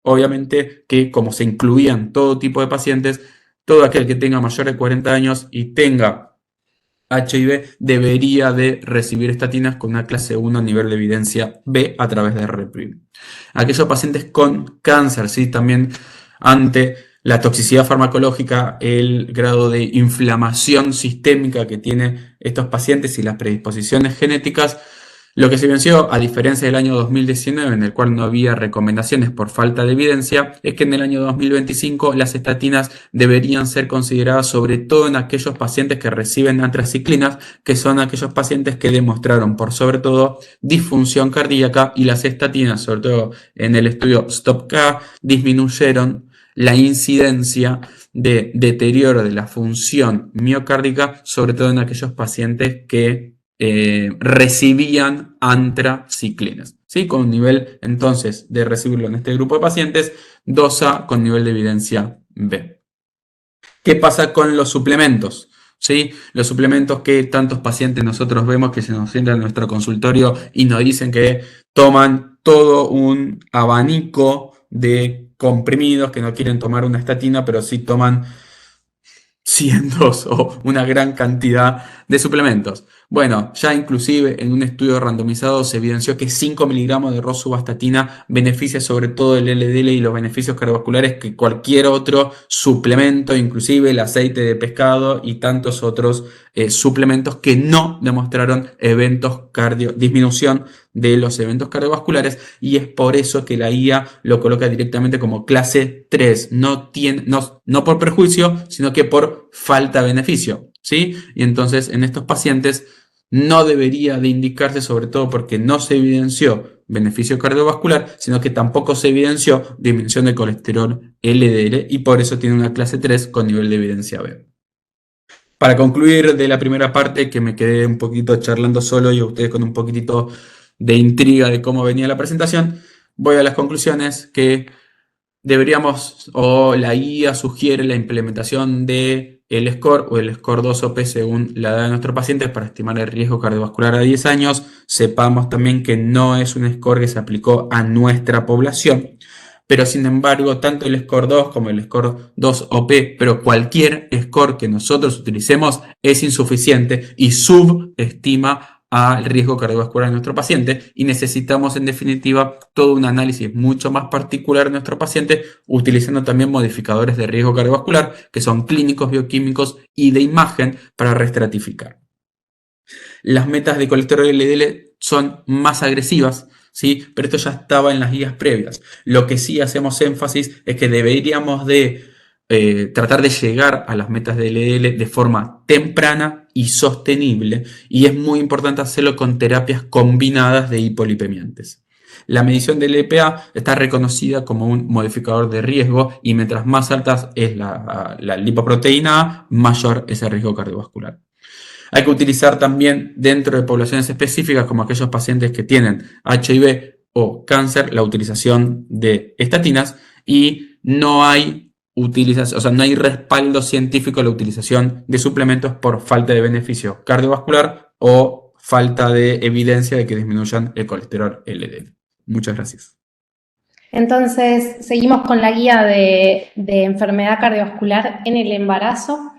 Speaker 3: obviamente que como se incluían todo tipo de pacientes, todo aquel que tenga mayor de 40 años y tenga HIV debería de recibir estatinas con una clase 1 a nivel de evidencia B a través de REPRIV. Aquellos pacientes con cáncer, ¿sí? También ante la toxicidad farmacológica, el grado de inflamación sistémica que tienen estos pacientes y las predisposiciones genéticas, lo que se evidenció, a diferencia del año 2019, en el cual no había recomendaciones por falta de evidencia, es que en el año 2025 las estatinas deberían ser consideradas sobre todo en aquellos pacientes que reciben antraciclinas, que son aquellos pacientes que demostraron por sobre todo disfunción cardíaca, y las estatinas, sobre todo en el estudio STOP-K, disminuyeron la incidencia de deterioro de la función miocárdica, sobre todo en aquellos pacientes que recibían antraciclinas, ¿sí? Con un nivel entonces de recibirlo en este grupo de pacientes 2A con nivel de evidencia B. ¿Qué pasa con los suplementos? ¿Sí? Los suplementos que tantos pacientes nosotros vemos que se nos sientan en nuestro consultorio y nos dicen que toman todo un abanico de comprimidos, que no quieren tomar una estatina, pero sí toman cientos o una gran cantidad de suplementos. Bueno, ya inclusive en un estudio randomizado se evidenció que 5 miligramos de rosuvastatina beneficia sobre todo el LDL y los beneficios cardiovasculares que cualquier otro suplemento, inclusive el aceite de pescado y tantos otros suplementos que no demostraron disminución de los eventos cardiovasculares, y es por eso que la guía lo coloca directamente como clase 3, no por perjuicio, sino que por falta de beneficio, ¿sí? Y entonces en estos pacientes no debería de indicarse, sobre todo porque no se evidenció beneficio cardiovascular, sino que tampoco se evidenció disminución de colesterol LDL, y por eso tiene una clase 3 con nivel de evidencia B. Para concluir de la primera parte, que me quedé un poquito charlando solo y a ustedes con un poquitito de intriga de cómo venía la presentación, voy a las conclusiones que deberíamos, o la guía sugiere la implementación de el SCORE o el SCORE 2-OP según la edad de nuestro paciente para estimar el riesgo cardiovascular a 10 años. Sepamos también que no es un SCORE que se aplicó a nuestra población. pero sin embargo, tanto el score 2 como el score 2OP, pero cualquier score que nosotros utilicemos es insuficiente y subestima al riesgo cardiovascular de nuestro paciente, y necesitamos en definitiva todo un análisis mucho más particular de nuestro paciente, utilizando también modificadores de riesgo cardiovascular que son clínicos, bioquímicos y de imagen para reestratificar. Las metas de colesterol LDL son más agresivas, ¿sí? Pero esto ya estaba en las guías previas. Lo que sí hacemos énfasis es que deberíamos de tratar de llegar a las metas de LDL de forma temprana y sostenible, y es muy importante hacerlo con terapias combinadas de hipolipemiantes. La medición del LPA está reconocida como un modificador de riesgo, y mientras más alta es la lipoproteína A, mayor es el riesgo cardiovascular. Hay que utilizar también dentro de poblaciones específicas, como aquellos pacientes que tienen HIV o cáncer, la utilización de estatinas, y no hay utilización, o sea, no hay respaldo científico a la utilización de suplementos por falta de beneficio cardiovascular o falta de evidencia de que disminuyan el colesterol LDL. Muchas gracias.
Speaker 4: Entonces, seguimos con la guía de enfermedad cardiovascular en el embarazo.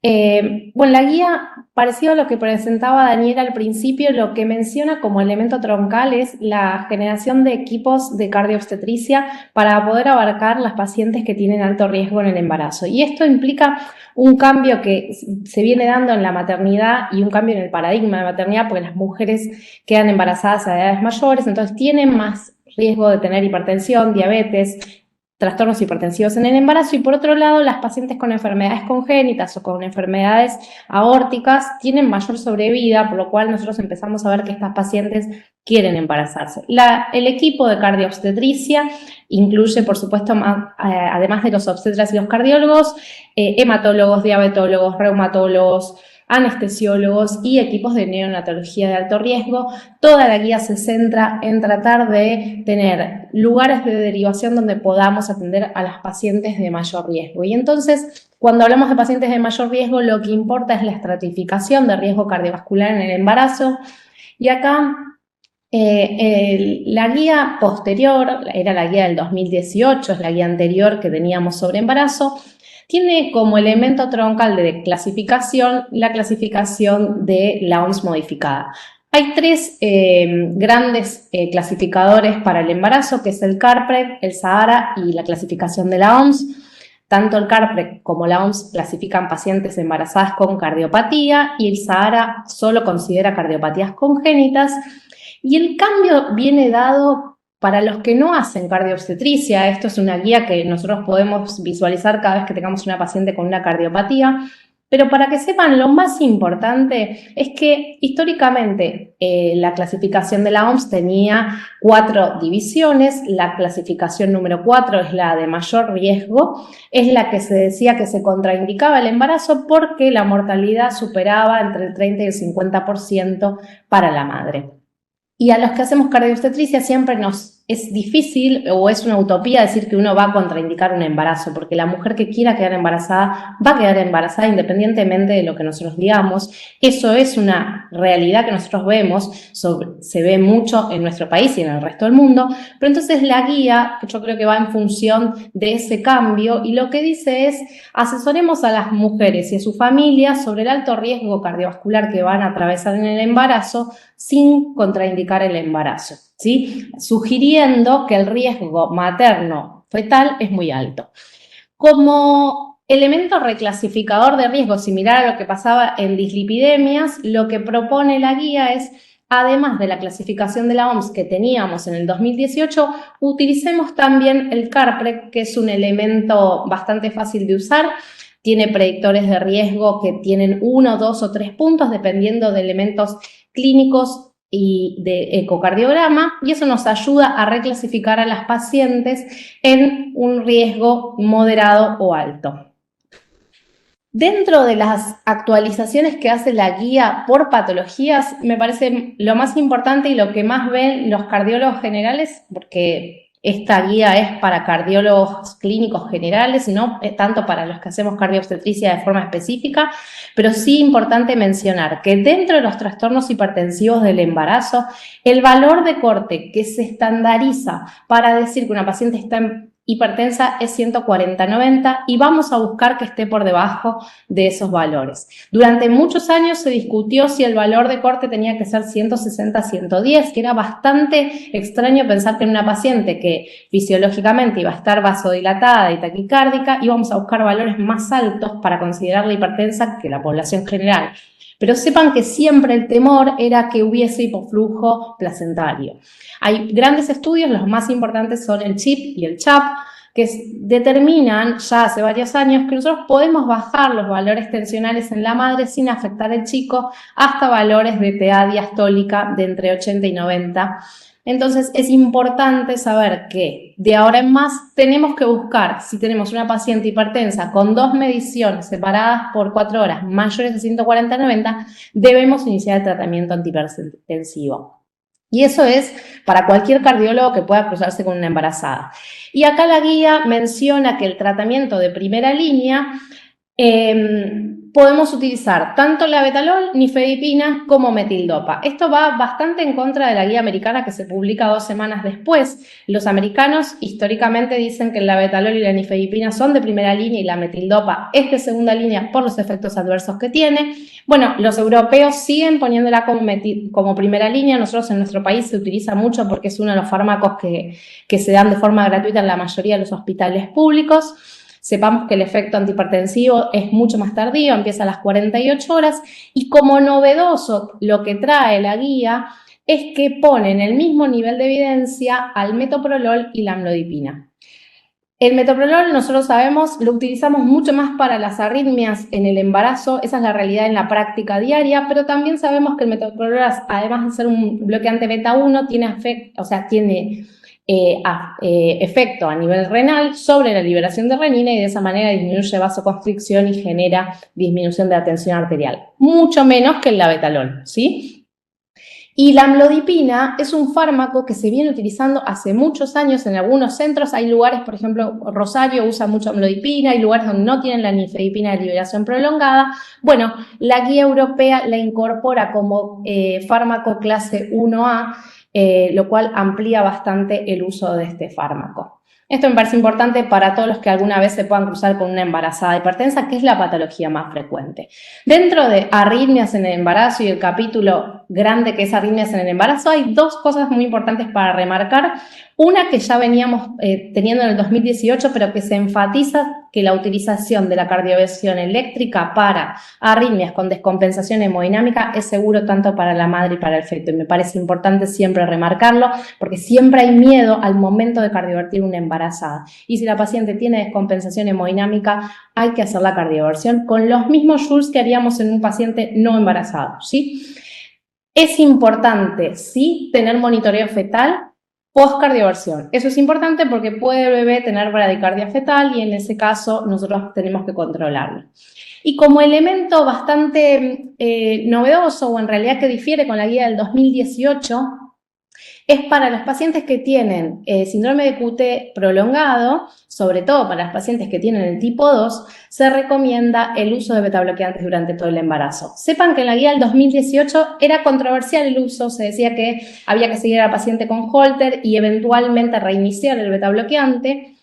Speaker 4: Bueno, la guía, parecido a lo que presentaba Daniela al principio, lo que menciona como elemento troncal es la generación de equipos de cardioobstetricia para poder abarcar las pacientes que tienen alto riesgo en el embarazo. Y esto implica un cambio que se viene dando en la maternidad y un cambio en el paradigma de maternidad, porque las mujeres quedan embarazadas a edades mayores, entonces tienen más riesgo de tener hipertensión, diabetes, trastornos hipertensivos en el embarazo, y por otro lado, las pacientes con enfermedades congénitas o con enfermedades aórticas tienen mayor sobrevida, por lo cual nosotros empezamos a ver que estas pacientes quieren embarazarse. El equipo de cardioobstetricia incluye, por supuesto, además de los obstetras y los cardiólogos, hematólogos, diabetólogos, reumatólogos, anestesiólogos y equipos de neonatología de alto riesgo. Toda la guía se centra en tratar de tener lugares de derivación donde podamos atender a las pacientes de mayor riesgo. Y entonces, cuando hablamos de pacientes de mayor riesgo, lo que importa es la estratificación de riesgo cardiovascular en el embarazo. Y acá la guía posterior, era la guía del 2018, es la guía anterior que teníamos sobre embarazo, tiene como elemento troncal de clasificación la clasificación de la OMS modificada. Hay tres grandes clasificadores para el embarazo, que es el CARPREG, el SAHARA y la clasificación de la OMS. Tanto el CARPREG como la OMS clasifican pacientes embarazadas con cardiopatía, y el SAHARA solo considera cardiopatías congénitas. Y el cambio viene dado para los que no hacen cardioobstetricia. Esto es una guía que nosotros podemos visualizar cada vez que tengamos una paciente con una cardiopatía, pero para que sepan, lo más importante es que históricamente la clasificación de la OMS tenía 4 divisiones. La clasificación número 4 es la de mayor riesgo, es la que se decía que se contraindicaba el embarazo porque la mortalidad superaba entre el 30 y el 50% para la madre. Y a los que hacemos cardioobstetricia siempre nos es difícil o es una utopía decir que uno va a contraindicar un embarazo, porque la mujer que quiera quedar embarazada va a quedar embarazada independientemente de lo que nosotros digamos. Eso es una realidad que nosotros vemos, se ve mucho en nuestro país y en el resto del mundo, pero entonces la guía yo creo que va en función de ese cambio, y lo que dice es: asesoremos a las mujeres y a su familia sobre el alto riesgo cardiovascular que van a atravesar en el embarazo sin contraindicar el embarazo, ¿sí? Sugiriendo que el riesgo materno-fetal es muy alto. Como elemento reclasificador de riesgo, similar a lo que pasaba en dislipidemias, lo que propone la guía es, además de la clasificación de la OMS que teníamos en el 2018, utilicemos también el CARPREG, que es un elemento bastante fácil de usar. Tiene predictores de riesgo que tienen 1, 2 o 3 puntos, dependiendo de elementos clínicos y de ecocardiograma, y eso nos ayuda a reclasificar a las pacientes en un riesgo moderado o alto. Dentro de las actualizaciones que hace la guía por patologías, me parece lo más importante y lo que más ven los cardiólogos generales, porque Esta guía es para cardiólogos clínicos generales, no tanto para los que hacemos cardioobstetricia de forma específica, pero sí importante mencionar que dentro de los trastornos hipertensivos del embarazo, el valor de corte que se estandariza para decir que una paciente está hipertensa es 140/90 y vamos a buscar que esté por debajo de esos valores. Durante muchos años se discutió si el valor de corte tenía que ser 160/110, que era bastante extraño pensar que en una paciente que fisiológicamente iba a estar vasodilatada y taquicárdica íbamos a buscar valores más altos para considerarla hipertensa que la población general. Pero sepan que siempre el temor era que hubiese hipoflujo placentario. Hay grandes estudios, los más importantes son el CHIP y el CHAP, que determinan ya hace varios años que nosotros podemos bajar los valores tensionales en la madre sin afectar al chico hasta valores de TA diastólica de entre 80 y 90. Entonces es importante saber que de ahora en más tenemos que buscar, si tenemos una paciente hipertensa con 2 mediciones separadas por 4 horas mayores de 140/90, debemos iniciar el tratamiento antihipertensivo. Y eso es para cualquier cardiólogo que pueda cruzarse con una embarazada. Y acá la guía menciona que el tratamiento de primera línea podemos utilizar tanto la betalol, nifedipina como metildopa. Esto va bastante en contra de la guía americana que se publica 2 semanas después. Los americanos históricamente dicen que la betalol y la nifedipina son de primera línea y la metildopa es de segunda línea por los efectos adversos que tiene. Bueno, los europeos siguen poniéndola como primera línea. Nosotros en nuestro país se utiliza mucho porque es uno de los fármacos que se dan de forma gratuita en la mayoría de los hospitales públicos. Sepamos que el efecto antihipertensivo es mucho más tardío, empieza a las 48 horas y como novedoso lo que trae la guía es que pone en el mismo nivel de evidencia al metoprolol y la amlodipina. El metoprolol, nosotros sabemos, lo utilizamos mucho más para las arritmias en el embarazo, esa es la realidad en la práctica diaria, pero también sabemos que el metoprolol, además de ser un bloqueante beta 1, tiene efecto a nivel renal sobre la liberación de renina y de esa manera disminuye vasoconstricción y genera disminución de la tensión arterial. Mucho menos que el labetalol, ¿sí? Y la amlodipina es un fármaco que se viene utilizando hace muchos años en algunos centros. Hay lugares, por ejemplo, Rosario usa mucho amlodipina, hay lugares donde no tienen la nifedipina de liberación prolongada. Bueno, la guía europea la incorpora como fármaco clase 1A, lo cual amplía bastante el uso de este fármaco. Esto me parece importante para todos los que alguna vez se puedan cruzar con una embarazada hipertensa, que es la patología más frecuente. Dentro de arritmias en el embarazo y el capítulo grande que es arritmias en el embarazo, hay 2 cosas muy importantes para remarcar. Una que ya veníamos teniendo en el 2018, pero que se enfatiza que la utilización de la cardioversión eléctrica para arritmias con descompensación hemodinámica es seguro tanto para la madre y para el feto. Y me parece importante siempre remarcarlo, porque siempre hay miedo al momento de cardiovertir una embarazada. Y si la paciente tiene descompensación hemodinámica, hay que hacer la cardioversión con los mismos joules que haríamos en un paciente no embarazado, ¿sí? Es importante, sí, tener monitoreo fetal post-cardioversión. Eso es importante porque puede el bebé tener bradicardia fetal y en ese caso nosotros tenemos que controlarlo. Y como elemento bastante novedoso o en realidad que difiere con la guía del 2018, es para los pacientes que tienen síndrome de QT prolongado, sobre todo para las pacientes que tienen el tipo 2, se recomienda el uso de betabloqueantes durante todo el embarazo. Sepan que en la guía del 2018 era controversial el uso, se decía que había que seguir a la paciente con Holter y eventualmente reiniciar el betabloqueante.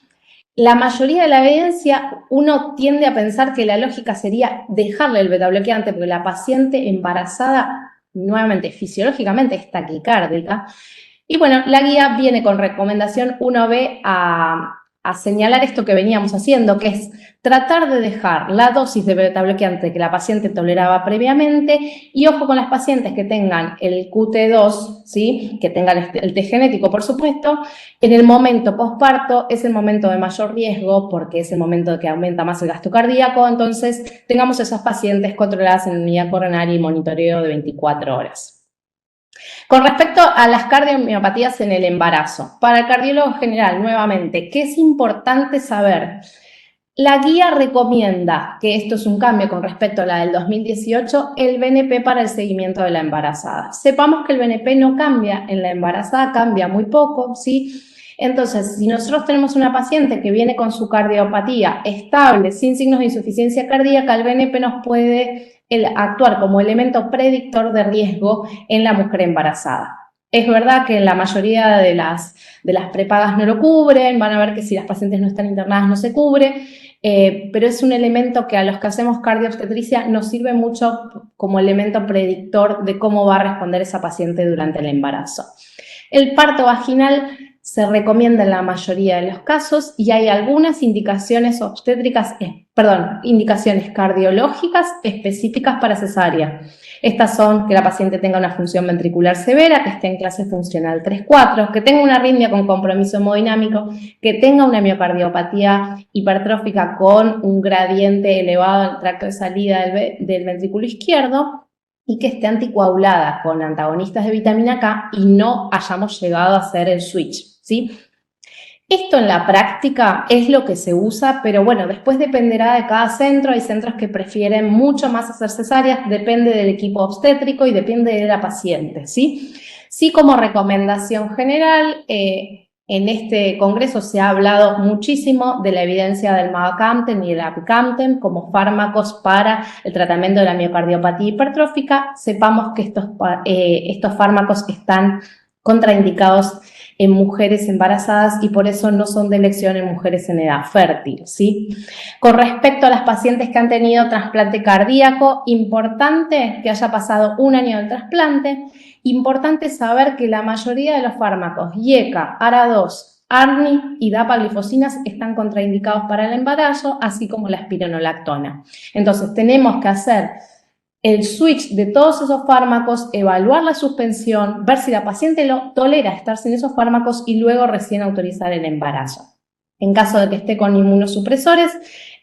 Speaker 4: La mayoría de la evidencia, uno tiende a pensar que la lógica sería dejarle el betabloqueante porque la paciente embarazada, nuevamente fisiológicamente, es taquicárdica. Y bueno, la guía viene con recomendación 1B a señalar esto que veníamos haciendo, que es tratar de dejar la dosis de betabloqueante que la paciente toleraba previamente y ojo con las pacientes que tengan el QT2, ¿sí? Que tengan el test genético, por supuesto, en el momento posparto es el momento de mayor riesgo porque es el momento que aumenta más el gasto cardíaco, entonces tengamos esas pacientes controladas en unidad coronaria y monitoreo de 24 horas. Con respecto a las cardiomiopatías en el embarazo, para el cardiólogo general, nuevamente, ¿qué es importante saber? La guía recomienda, que esto es un cambio con respecto a la del 2018, el BNP para el seguimiento de la embarazada. Sepamos que el BNP no cambia en la embarazada, cambia muy poco, ¿sí? Entonces, si nosotros tenemos una paciente que viene con su cardiopatía estable, sin signos de insuficiencia cardíaca, el BNP nos puede actuar como elemento predictor de riesgo en la mujer embarazada. Es verdad que la mayoría de las prepagas no lo cubren, van a ver que si las pacientes no están internadas no se cubre, pero es un elemento que a los que hacemos cardiobstetricia nos sirve mucho como elemento predictor de cómo va a responder esa paciente durante el embarazo. El parto vaginal se recomienda en la mayoría de los casos y hay algunas indicaciones indicaciones cardiológicas específicas para cesárea. Estas son que la paciente tenga una función ventricular severa, que esté en clase funcional 3-4, que tenga una arritmia con compromiso hemodinámico, que tenga una miocardiopatía hipertrófica con un gradiente elevado en el tracto de salida del ventrículo izquierdo y que esté anticoagulada con antagonistas de vitamina K y no hayamos llegado a hacer el switch, ¿sí? Esto en la práctica es lo que se usa, pero bueno, después dependerá de cada centro. Hay centros que prefieren mucho más hacer cesáreas, depende del equipo obstétrico y depende de la paciente, ¿sí? Sí, como recomendación general, en este congreso se ha hablado muchísimo de la evidencia del mavacamten y del aficamten como fármacos para el tratamiento de la miocardiopatía hipertrófica. Sepamos que estos fármacos están contraindicados en mujeres embarazadas y por eso no son de elección en mujeres en edad fértil, ¿sí? Con respecto a las pacientes que han tenido trasplante cardíaco, importante que haya pasado un año del trasplante, importante saber que la mayoría de los fármacos IECA, ARA2, ARNI y dapaglifosinas están contraindicados para el embarazo, así como la espironolactona. Entonces tenemos que hacer el switch de todos esos fármacos, evaluar la suspensión, ver si la paciente lo tolera estar sin esos fármacos y luego recién autorizar el embarazo. En caso de que esté con inmunosupresores,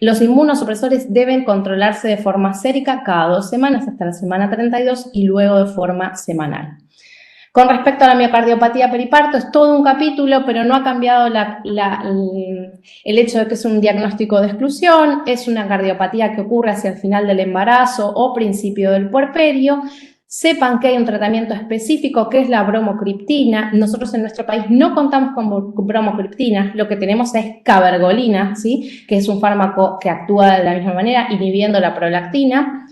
Speaker 4: los inmunosupresores deben controlarse de forma sérica cada 2 semanas hasta la semana 32 y luego de forma semanal. Con respecto a la miocardiopatía periparto, es todo un capítulo, pero no ha cambiado el hecho de que es un diagnóstico de exclusión, es una cardiopatía que ocurre hacia el final del embarazo o principio del puerperio. Sepan que hay un tratamiento específico que es la bromocriptina. Nosotros en nuestro país no contamos con bromocriptina, lo que tenemos es cabergolina, ¿sí? Que es un fármaco que actúa de la misma manera inhibiendo la prolactina.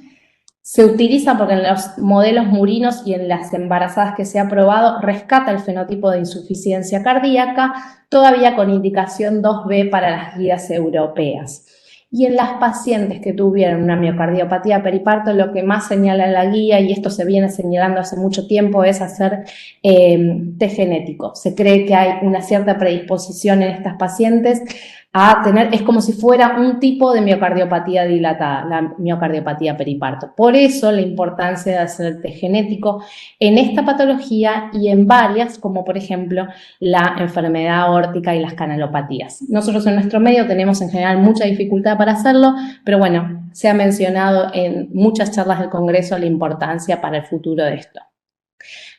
Speaker 4: Se utiliza porque en los modelos murinos y en las embarazadas que se ha probado rescata el fenotipo de insuficiencia cardíaca, todavía con indicación 2B para las guías europeas. Y en las pacientes que tuvieron una miocardiopatía periparto, lo que más señala la guía, y esto se viene señalando hace mucho tiempo, es hacer test genético. Se cree que hay una cierta predisposición en estas pacientes a tener, es como si fuera un tipo de miocardiopatía dilatada, la miocardiopatía periparto. Por eso la importancia de hacer el test genético en esta patología y en varias, como por ejemplo la enfermedad aórtica y las canalopatías. Nosotros en nuestro medio tenemos en general mucha dificultad para hacerlo, pero bueno, se ha mencionado en muchas charlas del Congreso la importancia para el futuro de esto.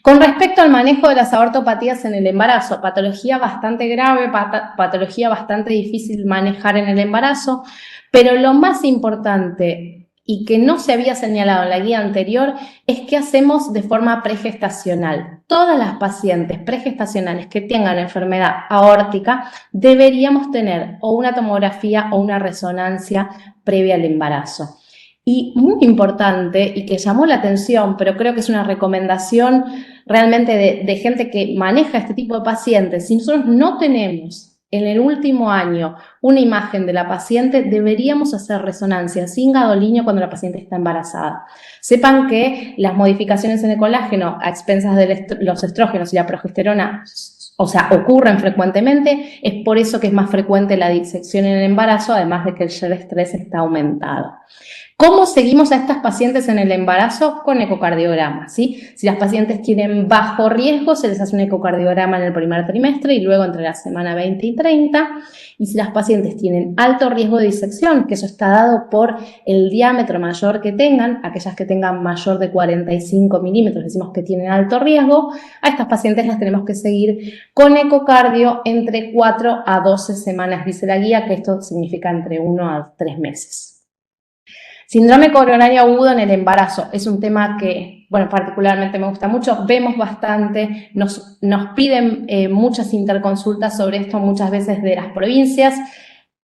Speaker 4: Con respecto al manejo de las aortopatías en el embarazo, patología bastante grave, patología bastante difícil de manejar en el embarazo, pero lo más importante y que no se había señalado en la guía anterior es qué hacemos de forma pregestacional. Todas las pacientes pregestacionales que tengan enfermedad aórtica deberíamos tener o una tomografía o una resonancia previa al embarazo. Y muy importante y que llamó la atención, pero creo que es una recomendación realmente de gente que maneja este tipo de pacientes, si nosotros no tenemos en el último año una imagen de la paciente, deberíamos hacer resonancia sin gadolinio cuando la paciente está embarazada. Sepan que las modificaciones en el colágeno a expensas de los estrógenos y la progesterona, o sea, ocurren frecuentemente, es por eso que es más frecuente la disección en el embarazo, además de que el estrés está aumentado. ¿Cómo seguimos a estas pacientes en el embarazo? Con ecocardiograma, ¿sí? Si las pacientes tienen bajo riesgo, se les hace un ecocardiograma en el primer trimestre y luego entre la semana 20 y 30. Y si las pacientes tienen alto riesgo de disección, que eso está dado por el diámetro mayor que tengan, aquellas que tengan mayor de 45 milímetros, decimos que tienen alto riesgo, a estas pacientes las tenemos que seguir con ecocardio entre 4 a 12 semanas, dice la guía, que esto significa entre 1 a 3 meses. Síndrome coronario agudo en el embarazo es un tema que, bueno, particularmente me gusta mucho, vemos bastante, nos piden muchas interconsultas sobre esto muchas veces de las provincias.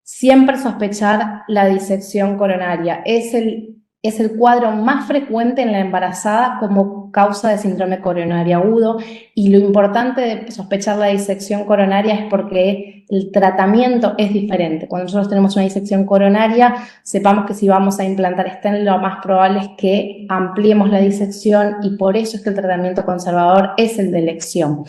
Speaker 4: Siempre sospechar la disección coronaria. Es el cuadro más frecuente en la embarazada como causa de síndrome coronario agudo, y lo importante de sospechar la disección coronaria es porque el tratamiento es diferente. Cuando nosotros tenemos una disección coronaria, sepamos que si vamos a implantar stent, lo más probable es que ampliemos la disección, y por eso es que el tratamiento conservador es el de elección.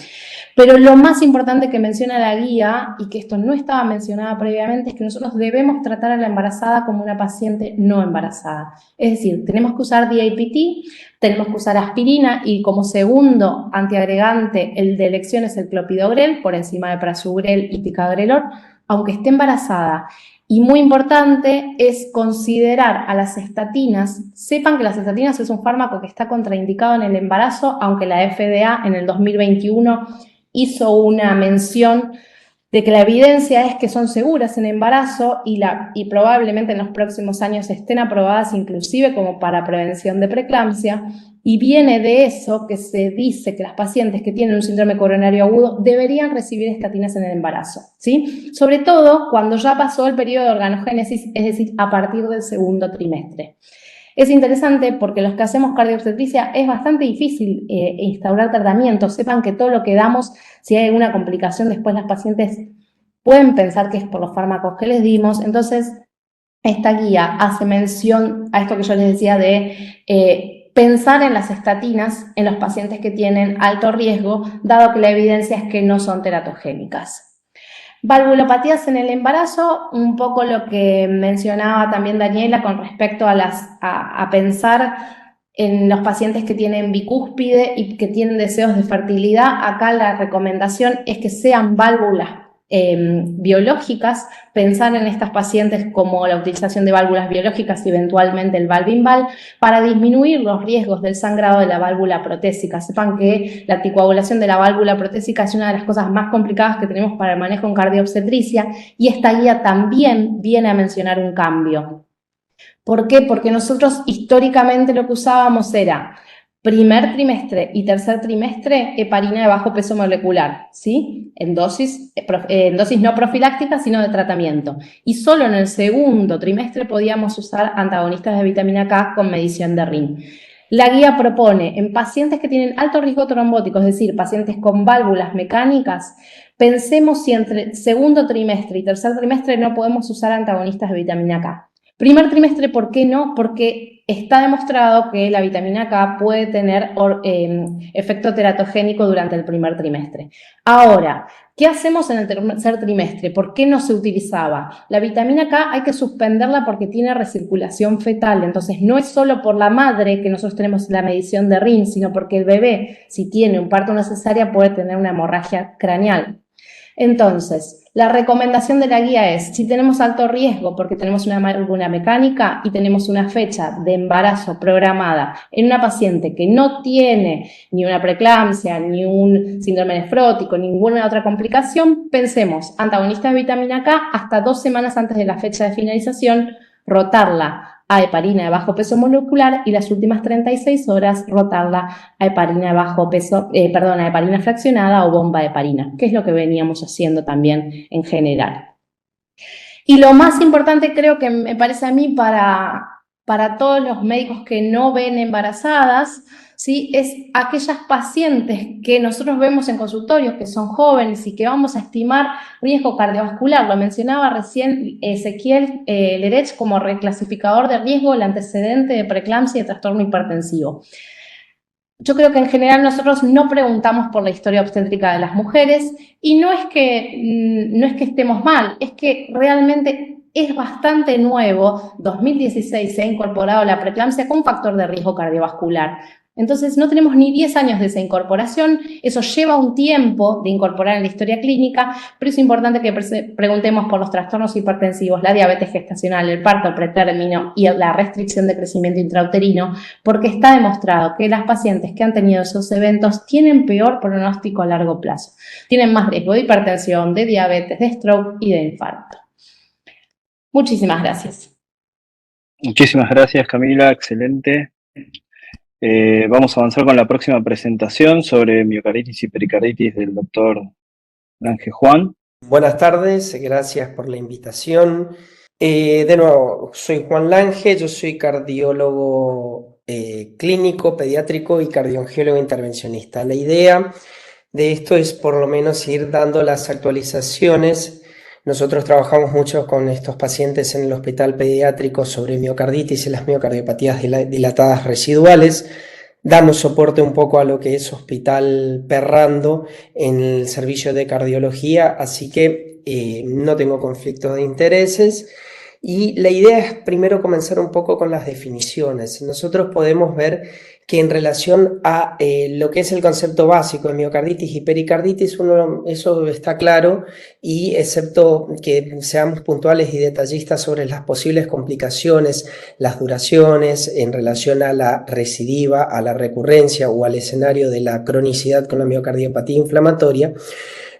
Speaker 4: Pero lo más importante que menciona la guía, y que esto no estaba mencionado previamente, es que nosotros debemos tratar a la embarazada como una paciente no embarazada. Es decir, tenemos que usar DAPT, tenemos que usar aspirina, y como segundo antiagregante, el de elección es el clopidogrel, por encima de prasugrel y ticagrelor, aunque esté embarazada. Y muy importante es considerar a las estatinas. Sepan que las estatinas es un fármaco que está contraindicado en el embarazo, aunque la FDA en el 2021 hizo una mención de que la evidencia es que son seguras en embarazo y probablemente en los próximos años estén aprobadas inclusive como para prevención de preeclampsia, y viene de eso que se dice que las pacientes que tienen un síndrome coronario agudo deberían recibir estatinas en el embarazo, ¿sí? Sobre todo cuando ya pasó el periodo de organogénesis, es decir, a partir del segundo trimestre. Es interesante porque los que hacemos cardioobstetricia es bastante difícil instaurar tratamiento. Sepan que todo lo que damos, si hay alguna complicación, después las pacientes pueden pensar que es por los fármacos que les dimos. Entonces, esta guía hace mención a esto que yo les decía de pensar en las estatinas en los pacientes que tienen alto riesgo, dado que la evidencia es que no son teratogénicas. Valvulopatías en el embarazo, un poco lo que mencionaba también Daniela con respecto a pensar en los pacientes que tienen bicúspide y que tienen deseos de fertilidad. Acá la recomendación es que sean válvulas biológicas, pensar en estas pacientes como la utilización de válvulas biológicas y eventualmente el Valvinval para disminuir los riesgos del sangrado de la válvula protésica. Sepan que la anticoagulación de la válvula protésica es una de las cosas más complicadas que tenemos para el manejo en cardioobstetricia, y esta guía también viene a mencionar un cambio. ¿Por qué? Porque nosotros históricamente lo que usábamos era primer trimestre y tercer trimestre heparina de bajo peso molecular, ¿sí? En dosis no profiláctica, sino de tratamiento. Y solo en el segundo trimestre podíamos usar antagonistas de vitamina K con medición de RIN. La guía propone en pacientes que tienen alto riesgo trombótico, es decir, pacientes con válvulas mecánicas, pensemos si entre segundo trimestre y tercer trimestre no podemos usar antagonistas de vitamina K. Primer trimestre, ¿por qué no? Porque está demostrado que la vitamina K puede tener efecto teratogénico durante el primer trimestre. Ahora, ¿qué hacemos en el tercer trimestre? ¿Por qué no se utilizaba? La vitamina K hay que suspenderla porque tiene recirculación fetal, entonces no es solo por la madre que nosotros tenemos la medición de RIN, sino porque el bebé, si tiene un parto no cesárea, puede tener una hemorragia craneal. Entonces, la recomendación de la guía es, si tenemos alto riesgo porque tenemos una válvula mecánica y tenemos una fecha de embarazo programada en una paciente que no tiene ni una preeclampsia, ni un síndrome nefrótico, ninguna otra complicación, pensemos antagonista de vitamina K hasta 2 semanas antes de la fecha de finalización, rotarla a heparina de bajo peso molecular y las últimas 36 horas rotarla a heparina de bajo peso, a heparina fraccionada o bomba de heparina, que es lo que veníamos haciendo también en general. Y lo más importante, creo que me parece a mí para todos los médicos que no ven embarazadas, ¿sí? Es aquellas pacientes que nosotros vemos en consultorios que son jóvenes y que vamos a estimar riesgo cardiovascular. Lo mencionaba recién Ezequiel Lerech como reclasificador de riesgo el antecedente de preeclampsia y de trastorno hipertensivo. Yo creo que en general nosotros no preguntamos por la historia obstétrica de las mujeres, y no es que estemos mal, es que realmente es bastante nuevo. 2016 se ha incorporado la preeclampsia con factor de riesgo cardiovascular. Entonces no tenemos ni 10 años de esa incorporación, eso lleva un tiempo de incorporar en la historia clínica, pero es importante que preguntemos por los trastornos hipertensivos, la diabetes gestacional, el parto, el pretérmino y la restricción de crecimiento intrauterino, porque está demostrado que las pacientes que han tenido esos eventos tienen peor pronóstico a largo plazo, tienen más riesgo de hipertensión, de diabetes, de stroke y de infarto. Muchísimas gracias.
Speaker 1: Muchísimas gracias, Camila, excelente. Vamos a avanzar con la próxima presentación sobre miocarditis y pericarditis del doctor Lange Juan.
Speaker 5: Buenas tardes, gracias por la invitación. De nuevo, soy Juan Lange, yo soy cardiólogo clínico, pediátrico y cardiólogo intervencionista. La idea de esto es por lo menos ir dando las actualizaciones. Nosotros trabajamos mucho con estos pacientes en el hospital pediátrico sobre miocarditis y las miocardiopatías dilatadas residuales. Damos soporte un poco a lo que es Hospital Perrando en el servicio de cardiología, así que no tengo conflictos de intereses. Y la idea es primero comenzar un poco con las definiciones. Nosotros podemos ver que en relación a lo que es el concepto básico de miocarditis y pericarditis, eso está claro, y excepto que seamos puntuales y detallistas sobre las posibles complicaciones, las duraciones en relación a la recidiva, a la recurrencia o al escenario de la cronicidad con la miocardiopatía inflamatoria,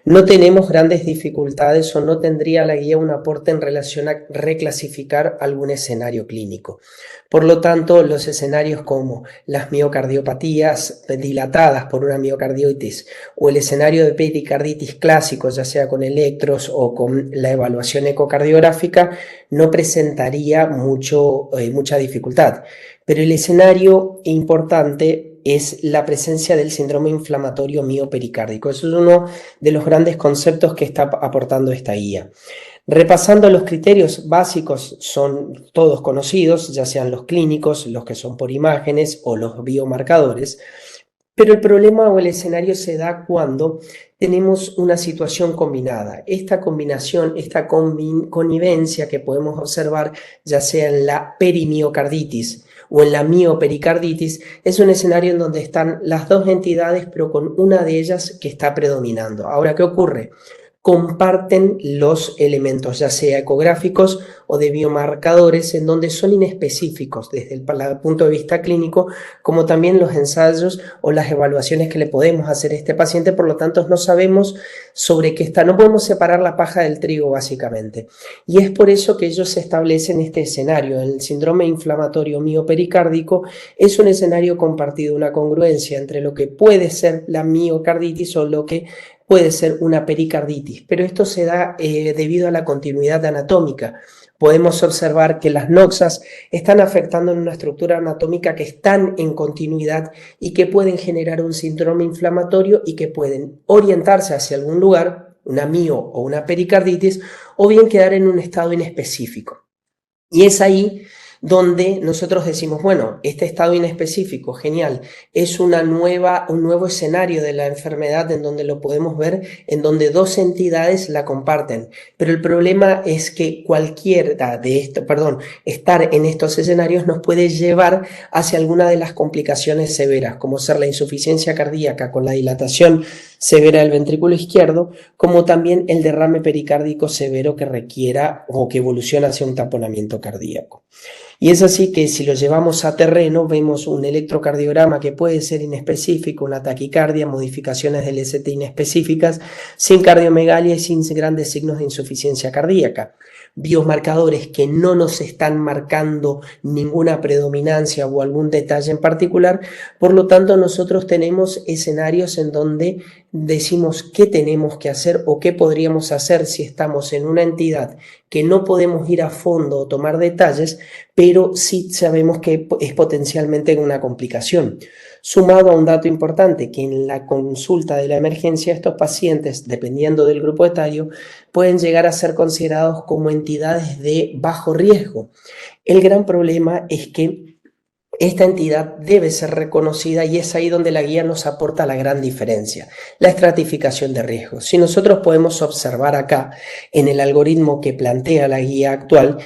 Speaker 5: no tenemos grandes dificultades o no tendría la guía un aporte en relación a reclasificar algún escenario clínico. Por lo tanto, los escenarios como las miocardiopatías dilatadas por una miocardioitis o el escenario de pericarditis clásico, ya sea con electros o con la evaluación ecocardiográfica, no presentaría mucha dificultad. Pero el escenario importante es la presencia del síndrome inflamatorio miopericárdico. Eso es uno de los grandes conceptos que está aportando esta guía. Repasando los criterios básicos, son todos conocidos, ya sean los clínicos, los que son por imágenes o los biomarcadores, pero el problema o el escenario se da cuando tenemos una situación combinada. Esta combinación, esta connivencia que podemos observar, ya sea en la perimiocarditis o en la miopericarditis, es un escenario en donde están las dos entidades, pero con una de ellas que está predominando. Ahora, ¿qué ocurre? Comparten los elementos, ya sea ecográficos o de biomarcadores, en donde son inespecíficos desde el punto de vista clínico, como también los ensayos o las evaluaciones que le podemos hacer a este paciente. Por lo tanto, no sabemos sobre qué está, no podemos separar la paja del trigo básicamente. Y es por eso que ellos establecen este escenario. El síndrome inflamatorio miopericárdico es un escenario compartido, una congruencia entre lo que puede ser la miocarditis o lo que puede ser una pericarditis, pero esto se da debido a la continuidad anatómica. Podemos observar que las noxas están afectando en una estructura anatómica que están en continuidad y que pueden generar un síndrome inflamatorio y que pueden orientarse hacia algún lugar, una mio o una pericarditis, o bien quedar en un estado inespecífico. Y es ahí donde nosotros decimos, bueno, este estado inespecífico, genial, es un nuevo escenario de la enfermedad en donde lo podemos ver, en donde dos entidades la comparten. Pero el problema es que estar en estos escenarios nos puede llevar hacia alguna de las complicaciones severas, como ser la insuficiencia cardíaca con la dilatación severa del ventrículo izquierdo, como también el derrame pericárdico severo que requiera o que evoluciona hacia un taponamiento cardíaco. Y es así que si lo llevamos a terreno, vemos un electrocardiograma que puede ser inespecífico, una taquicardia, modificaciones del ST inespecíficas, sin cardiomegalia y sin grandes signos de insuficiencia cardíaca. Biomarcadores que no nos están marcando ninguna predominancia o algún detalle en particular. Por lo tanto, nosotros tenemos escenarios en donde decimos qué tenemos que hacer o qué podríamos hacer si estamos en una entidad que no podemos ir a fondo o tomar detalles, pero sí sabemos que es potencialmente una complicación. Sumado a un dato importante, que en la consulta de la emergencia estos pacientes, dependiendo del grupo etario, pueden llegar a ser considerados como entidades de bajo riesgo. El gran problema es que esta entidad debe ser reconocida y es ahí donde la guía nos aporta la gran diferencia, la estratificación de riesgos. Si nosotros podemos observar acá en el algoritmo que plantea la guía actual,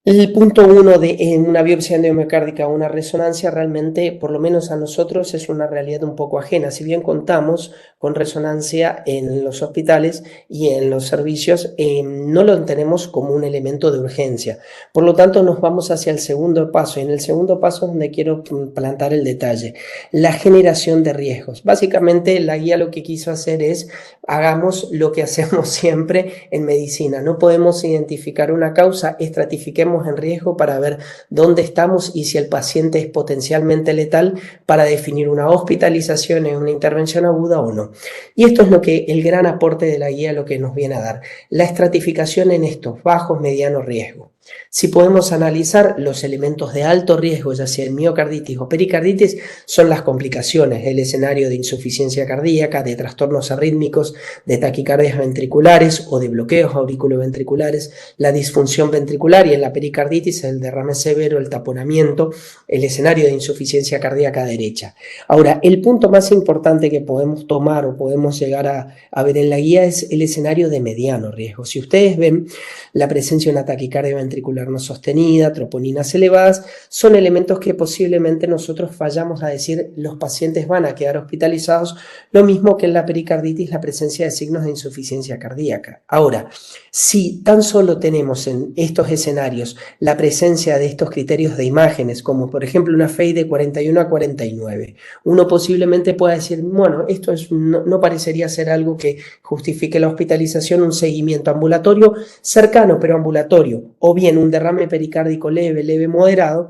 Speaker 5: el punto 1 en una biopsia endomiocárdica o una resonancia realmente, por lo menos a nosotros, es una realidad un poco ajena. Si bien contamos con resonancia en los hospitales y en los servicios, no lo tenemos como un elemento de urgencia. Por lo tanto, nos vamos hacia el segundo paso. Y en el segundo paso es donde quiero plantar el detalle, la generación de riesgos. Básicamente, la guía lo que quiso hacer es, hagamos lo que hacemos siempre en medicina. No podemos identificar una causa, estratifiquemos estaríamos en riesgo para ver dónde estamos y si el paciente es potencialmente letal para definir una hospitalización en una intervención aguda o no. Y esto es lo que el gran aporte de la guía lo que nos viene a dar, la estratificación en estos bajos, medianos riesgo. Si podemos analizar los elementos de alto riesgo, ya sea miocarditis o pericarditis, son las complicaciones, el escenario de insuficiencia cardíaca, de trastornos arrítmicos, de taquicardias ventriculares o de bloqueos auriculoventriculares, la disfunción ventricular y en la pericarditis el derrame severo, el taponamiento, el escenario de insuficiencia cardíaca derecha. Ahora, el punto más importante que podemos tomar o podemos llegar a ver en la guía es el escenario de mediano riesgo. Si ustedes ven la presencia de una taquicardia ventricular no sostenida, troponinas elevadas, son elementos que posiblemente nosotros vayamos a decir los pacientes van a quedar hospitalizados, lo mismo que en la pericarditis la presencia de signos de insuficiencia cardíaca. Ahora, si tan solo tenemos en estos escenarios la presencia de estos criterios de imágenes, como por ejemplo una FEI de 41 a 49, uno posiblemente pueda decir, bueno, esto no parecería ser algo que justifique la hospitalización, un seguimiento ambulatorio cercano pero ambulatorio, o bien un derrame pericárdico leve, moderado.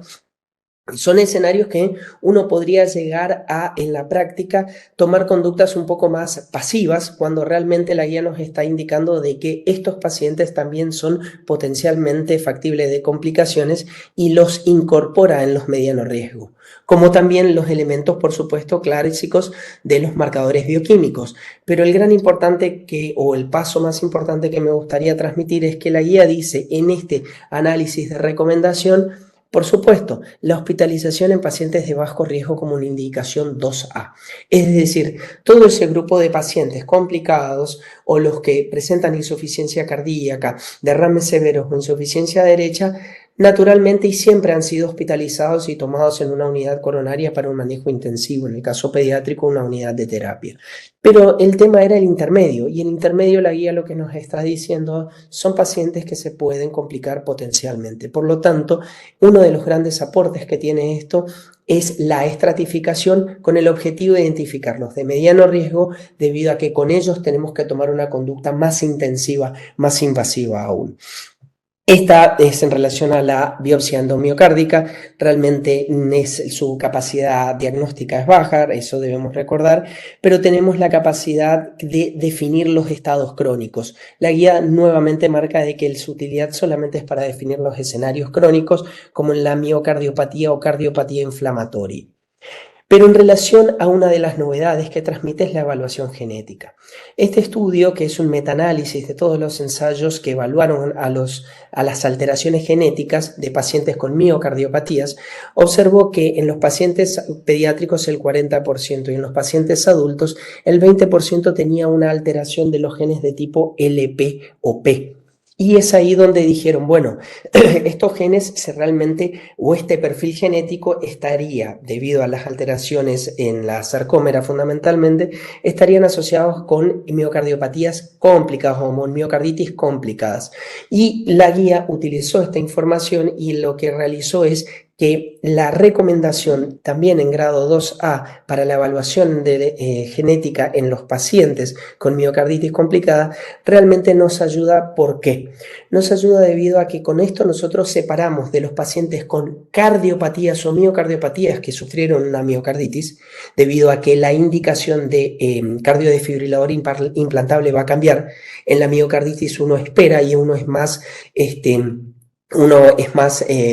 Speaker 5: Son escenarios que uno podría llegar a, en la práctica, tomar conductas un poco más pasivas cuando realmente la guía nos está indicando de que estos pacientes también son potencialmente factibles de complicaciones y los incorpora en los medianos riesgo, como también los elementos, por supuesto, clásicos de los marcadores bioquímicos. Pero el gran importante o el paso más importante que me gustaría transmitir es que la guía dice en este análisis de recomendación, por supuesto, la hospitalización en pacientes de bajo riesgo como una indicación 2A. Es decir, todo ese grupo de pacientes complicados o los que presentan insuficiencia cardíaca, derrames severos o insuficiencia derecha, naturalmente y siempre han sido hospitalizados y tomados en una unidad coronaria para un manejo intensivo, en el caso pediátrico una unidad de terapia. Pero el tema era el intermedio, y en intermedio la guía lo que nos está diciendo son pacientes que se pueden complicar potencialmente. Por lo tanto, uno de los grandes aportes que tiene esto es la estratificación con el objetivo de identificarlos de mediano riesgo, debido a que con ellos tenemos que tomar una conducta más intensiva, más invasiva aún. Esta es en relación a la biopsia endomiocárdica, realmente su capacidad diagnóstica es baja, eso debemos recordar, pero tenemos la capacidad de definir los estados crónicos. La guía nuevamente marca de que su utilidad solamente es para definir los escenarios crónicos, como en la miocardiopatía o cardiopatía inflamatoria. Pero en relación a una de las novedades que transmite es la evaluación genética. Este estudio, que es un metaanálisis de todos los ensayos que evaluaron a las alteraciones genéticas de pacientes con miocardiopatías, observó que en los pacientes pediátricos el 40% y en los pacientes adultos el 20% tenía una alteración de los genes de tipo LP o P. Y es ahí donde dijeron, bueno, estos genes o este perfil genético estaría, debido a las alteraciones en la sarcómera fundamentalmente, estarían asociados con miocardiopatías complicadas o miocarditis complicadas. Y la guía utilizó esta información y lo que realizó es que la recomendación también en grado 2A para la evaluación genética en los pacientes con miocarditis complicada realmente nos ayuda. ¿Por qué? Nos ayuda debido a que con esto nosotros separamos de los pacientes con cardiopatías o miocardiopatías que sufrieron una miocarditis, debido a que la indicación de cardiodesfibrilador implantable va a cambiar. En la miocarditis uno espera y uno es más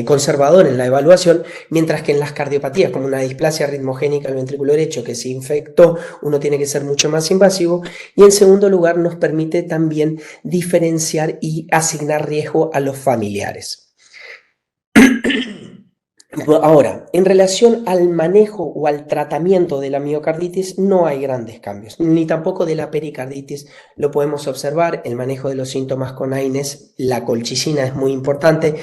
Speaker 5: conservador en la evaluación, mientras que en las cardiopatías, como una displasia ritmogénica del ventrículo derecho que se infectó, uno tiene que ser mucho más invasivo. Y en segundo lugar, nos permite también diferenciar y asignar riesgo a los familiares. Ahora, en relación al manejo o al tratamiento de la miocarditis no hay grandes cambios, ni tampoco de la pericarditis. Lo podemos observar, el manejo de los síntomas con AINES, la colchicina es muy importante,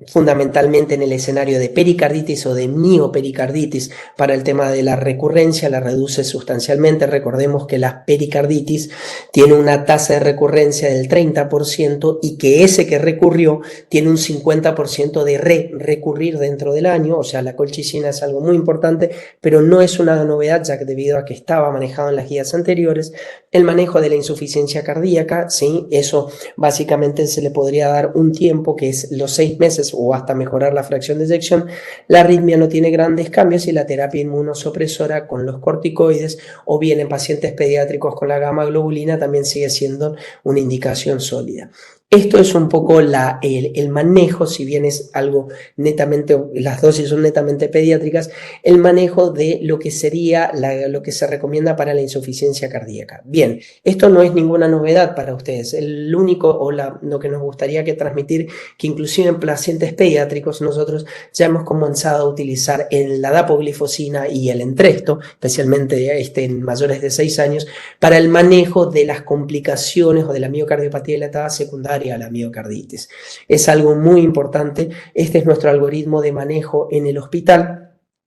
Speaker 5: fundamentalmente en el escenario de pericarditis o de miopericarditis. Para el tema de la recurrencia la reduce sustancialmente. Recordemos que la pericarditis tiene una tasa de recurrencia del 30% y que ese que recurrió tiene un 50% de recurrir dentro dentro del año, o sea, la colchicina es algo muy importante, pero no es una novedad, ya que debido a que estaba manejado en las guías anteriores. El manejo de la insuficiencia cardíaca, ¿sí? Eso básicamente se le podría dar un tiempo, que es los 6 meses o hasta mejorar la fracción de eyección. La arritmia no tiene grandes cambios y la terapia inmunosupresora con los corticoides o bien en pacientes pediátricos con la gamma globulina también sigue siendo una indicación sólida. Esto es un poco el manejo, si bien es algo netamente, las dosis son netamente pediátricas, el manejo de lo que sería lo que se recomienda para la insuficiencia cardíaca. Bien, esto no es ninguna novedad para ustedes. El único o lo que nos gustaría que transmitir, que inclusive en pacientes pediátricos nosotros ya hemos comenzado a utilizar la dapoglifosina y el Entresto, especialmente en mayores de 6 años, para el manejo de las complicaciones o de la miocardiopatía dilatada secundaria a la miocarditis. Es algo muy importante. Este es nuestro algoritmo de manejo en el hospital.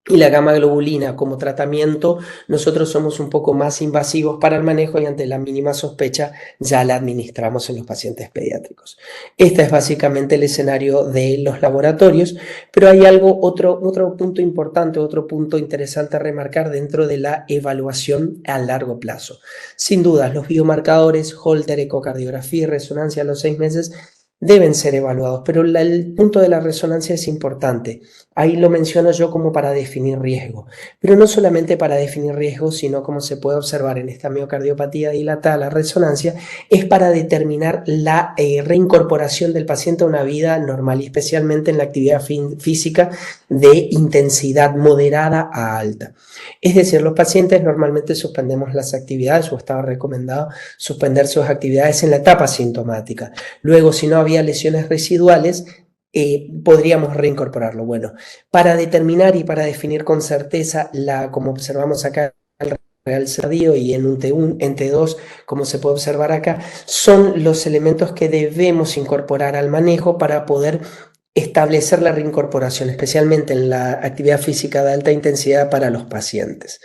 Speaker 5: Y la gamma globulina como tratamiento, nosotros somos un poco más invasivos para el manejo y ante la mínima sospecha ya la administramos en los pacientes pediátricos. Este es básicamente el escenario de los laboratorios, pero hay otro punto importante, otro punto interesante a remarcar dentro de la evaluación a largo plazo. Sin duda, los biomarcadores, Holter, ecocardiografía y resonancia a los 6 meses deben ser evaluados, pero el punto de la resonancia es importante. Ahí lo menciono yo como para definir riesgo, pero no solamente para definir riesgo, sino como se puede observar en esta miocardiopatía dilatada, la resonancia es para determinar la reincorporación del paciente a una vida normal, y especialmente en la actividad física de intensidad moderada a alta. Es decir, los pacientes normalmente suspendemos las actividades o estaba recomendado suspender sus actividades en la etapa sintomática. Luego, si no había lesiones residuales, podríamos reincorporarlo. Bueno, para determinar y para definir con certeza, como observamos acá, el real cardío y en un T1, en T2, como se puede observar acá, son los elementos que debemos incorporar al manejo para poder establecer la reincorporación, especialmente en la actividad física de alta intensidad para los pacientes.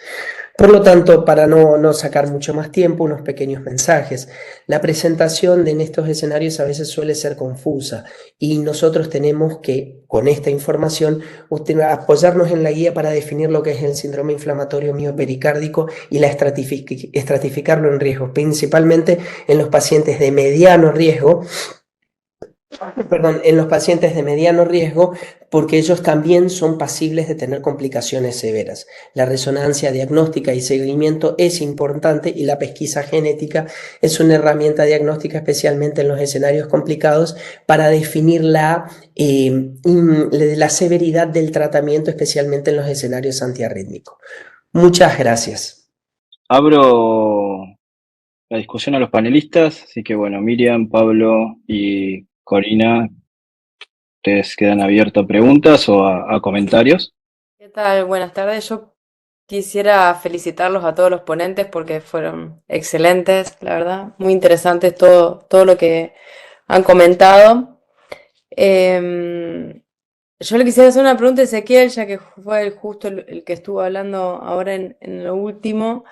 Speaker 5: Por lo tanto, para no sacar mucho más tiempo, unos pequeños mensajes. La presentación en estos escenarios a veces suele ser confusa y nosotros tenemos que, con esta información, apoyarnos en la guía para definir lo que es el síndrome inflamatorio miopericárdico y estratificarlo en riesgos, principalmente en los pacientes de mediano riesgo, porque ellos también son pasibles de tener complicaciones severas. La resonancia diagnóstica y seguimiento es importante y la pesquisa genética es una herramienta diagnóstica, especialmente en los escenarios complicados, para definir la severidad del tratamiento, especialmente en los escenarios antiarrítmicos. Muchas gracias.
Speaker 1: Abro la discusión a los panelistas, así que bueno, Miriam, Pablo y Corina, ustedes quedan abiertos a preguntas o a comentarios.
Speaker 6: ¿Qué tal? Buenas tardes. Yo quisiera felicitarlos a todos los ponentes porque fueron excelentes, la verdad. Muy interesantes todo lo que han comentado. Yo le quisiera hacer una pregunta a Ezequiel, ya que fue justo el que estuvo hablando ahora en lo último.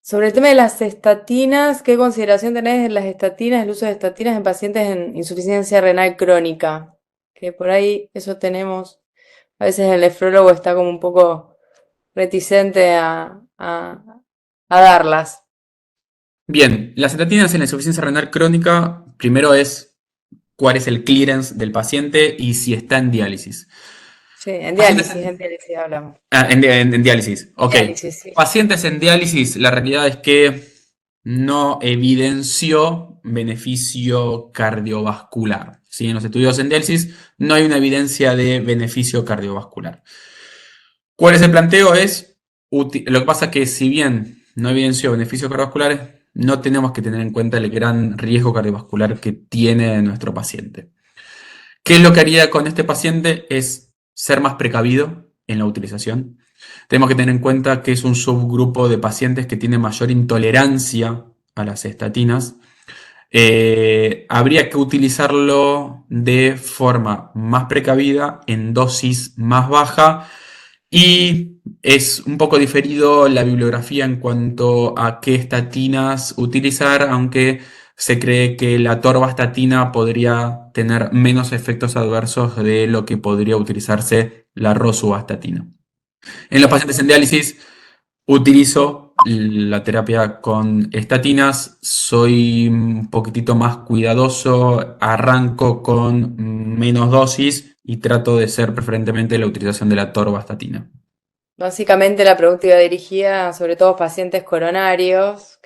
Speaker 6: Sobre el tema de las estatinas, ¿qué consideración tenés de las estatinas, el uso de estatinas en pacientes en insuficiencia renal crónica? Que por ahí eso tenemos, a veces el nefrólogo está como un poco reticente a darlas.
Speaker 3: Bien, las estatinas en la insuficiencia renal crónica, primero es cuál es el clearance del paciente y si está en diálisis.
Speaker 6: Sí, en diálisis hablamos.
Speaker 3: En diálisis, ok.
Speaker 6: Diálisis, sí.
Speaker 3: Pacientes en diálisis, la realidad es que no evidenció beneficio cardiovascular. ¿Sí? En los estudios en diálisis no hay una evidencia de beneficio cardiovascular. ¿Cuál es el planteo? Lo que pasa es que si bien no evidenció beneficios cardiovasculares, no tenemos que tener en cuenta el gran riesgo cardiovascular que tiene nuestro paciente. ¿Qué es lo que haría con este paciente? Es ser más precavido en la utilización. Tenemos que tener en cuenta que es un subgrupo de pacientes que tiene mayor intolerancia a las estatinas. Habría que utilizarlo de forma más precavida, en dosis más baja, y es un poco diferido la bibliografía en cuanto a qué estatinas utilizar, aunque se cree que la atorvastatina podría tener menos efectos adversos de lo que podría utilizarse la rosuvastatina. En los pacientes en diálisis utilizo la terapia con estatinas, soy un poquitito más cuidadoso, arranco con menos dosis y trato de ser preferentemente la utilización de la atorvastatina.
Speaker 6: Básicamente la pregunta iba dirigida sobre todo a pacientes coronarios,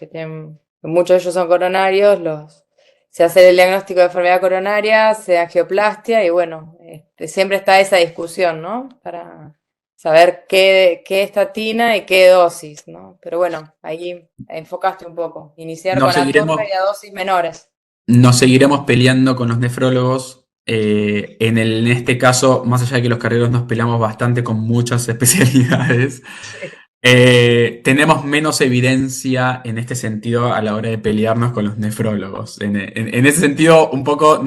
Speaker 6: muchos de ellos son coronarios, se hace el diagnóstico de enfermedad coronaria, se da angioplastia y bueno, siempre está esa discusión, ¿no? Para saber qué estatina y qué dosis, ¿no? Pero bueno, ahí enfocaste un poco, iniciar
Speaker 3: Nos
Speaker 6: con
Speaker 3: seguiremos,
Speaker 6: atorva y a dosis menores.
Speaker 3: nos seguiremos peleando con los nefrólogos. En este caso, más allá de que los cardiólogos nos peleamos bastante con muchas especialidades, tenemos menos evidencia en este sentido a la hora de pelearnos con los nefrólogos. En ese sentido, un poco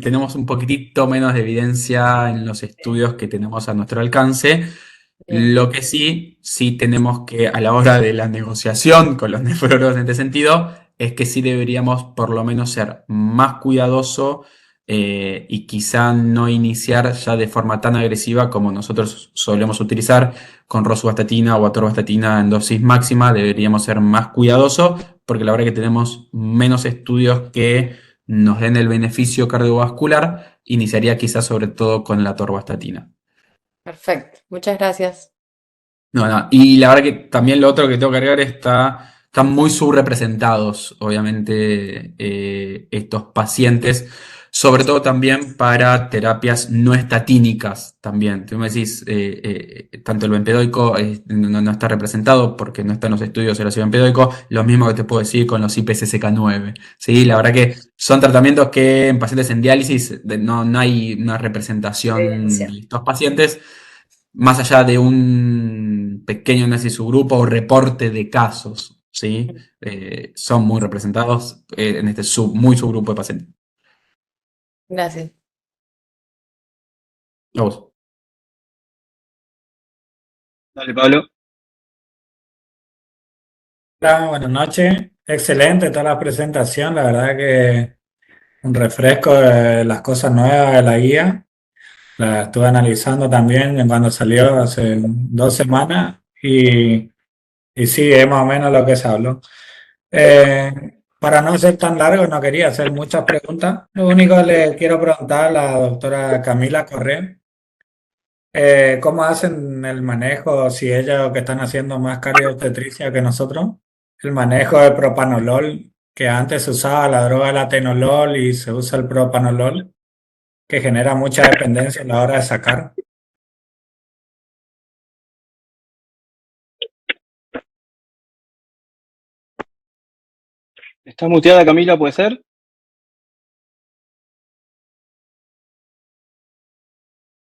Speaker 3: tenemos un poquitito menos de evidencia en los estudios que tenemos a nuestro alcance.
Speaker 6: Bien.
Speaker 3: Lo que sí tenemos que, a la hora de la negociación con los nefrólogos en este sentido, es que sí deberíamos por lo menos ser más cuidadosos y quizá no iniciar ya de forma tan agresiva como nosotros solemos utilizar con rosuvastatina o atorvastatina en dosis máxima. Deberíamos ser más cuidadosos porque la verdad que tenemos menos estudios que nos den el beneficio cardiovascular. Iniciaría quizás sobre todo con la atorvastatina.
Speaker 6: Perfecto, muchas gracias.
Speaker 3: No. Y la verdad que también lo otro que tengo que agregar están muy subrepresentados, obviamente, estos pacientes, sobre todo también para terapias no estatínicas también. Tú me decís, tanto el bempedoico no está representado porque no están los estudios del ácido bempedoico, lo mismo que te puedo decir con los IPCCK9. ¿Sí? La verdad que son tratamientos que en pacientes en diálisis no hay una representación
Speaker 6: Evidencia.
Speaker 3: de estos pacientes más allá de un pequeño análisis subgrupo o reporte de casos, ¿sí? Son muy representados en este muy subgrupo de pacientes.
Speaker 6: Gracias.
Speaker 3: A vos.
Speaker 1: Dale, Pablo.
Speaker 7: Hola, buenas noches. Excelente toda la presentación. La verdad que un refresco de las cosas nuevas de la guía. La estuve analizando también en cuando salió hace 2 semanas y sí, es más o menos lo que se habló. Para no ser tan largo, no quería hacer muchas preguntas. Lo único que le quiero preguntar a la doctora Camila Correa, ¿cómo hacen el manejo, si ellos que están haciendo más cardiobstetricia que nosotros, el manejo de propanolol, que antes se usaba la droga del atenolol y se usa el propanolol, que genera mucha dependencia a la hora de sacar?
Speaker 1: ¿Está muteada Camila, puede ser?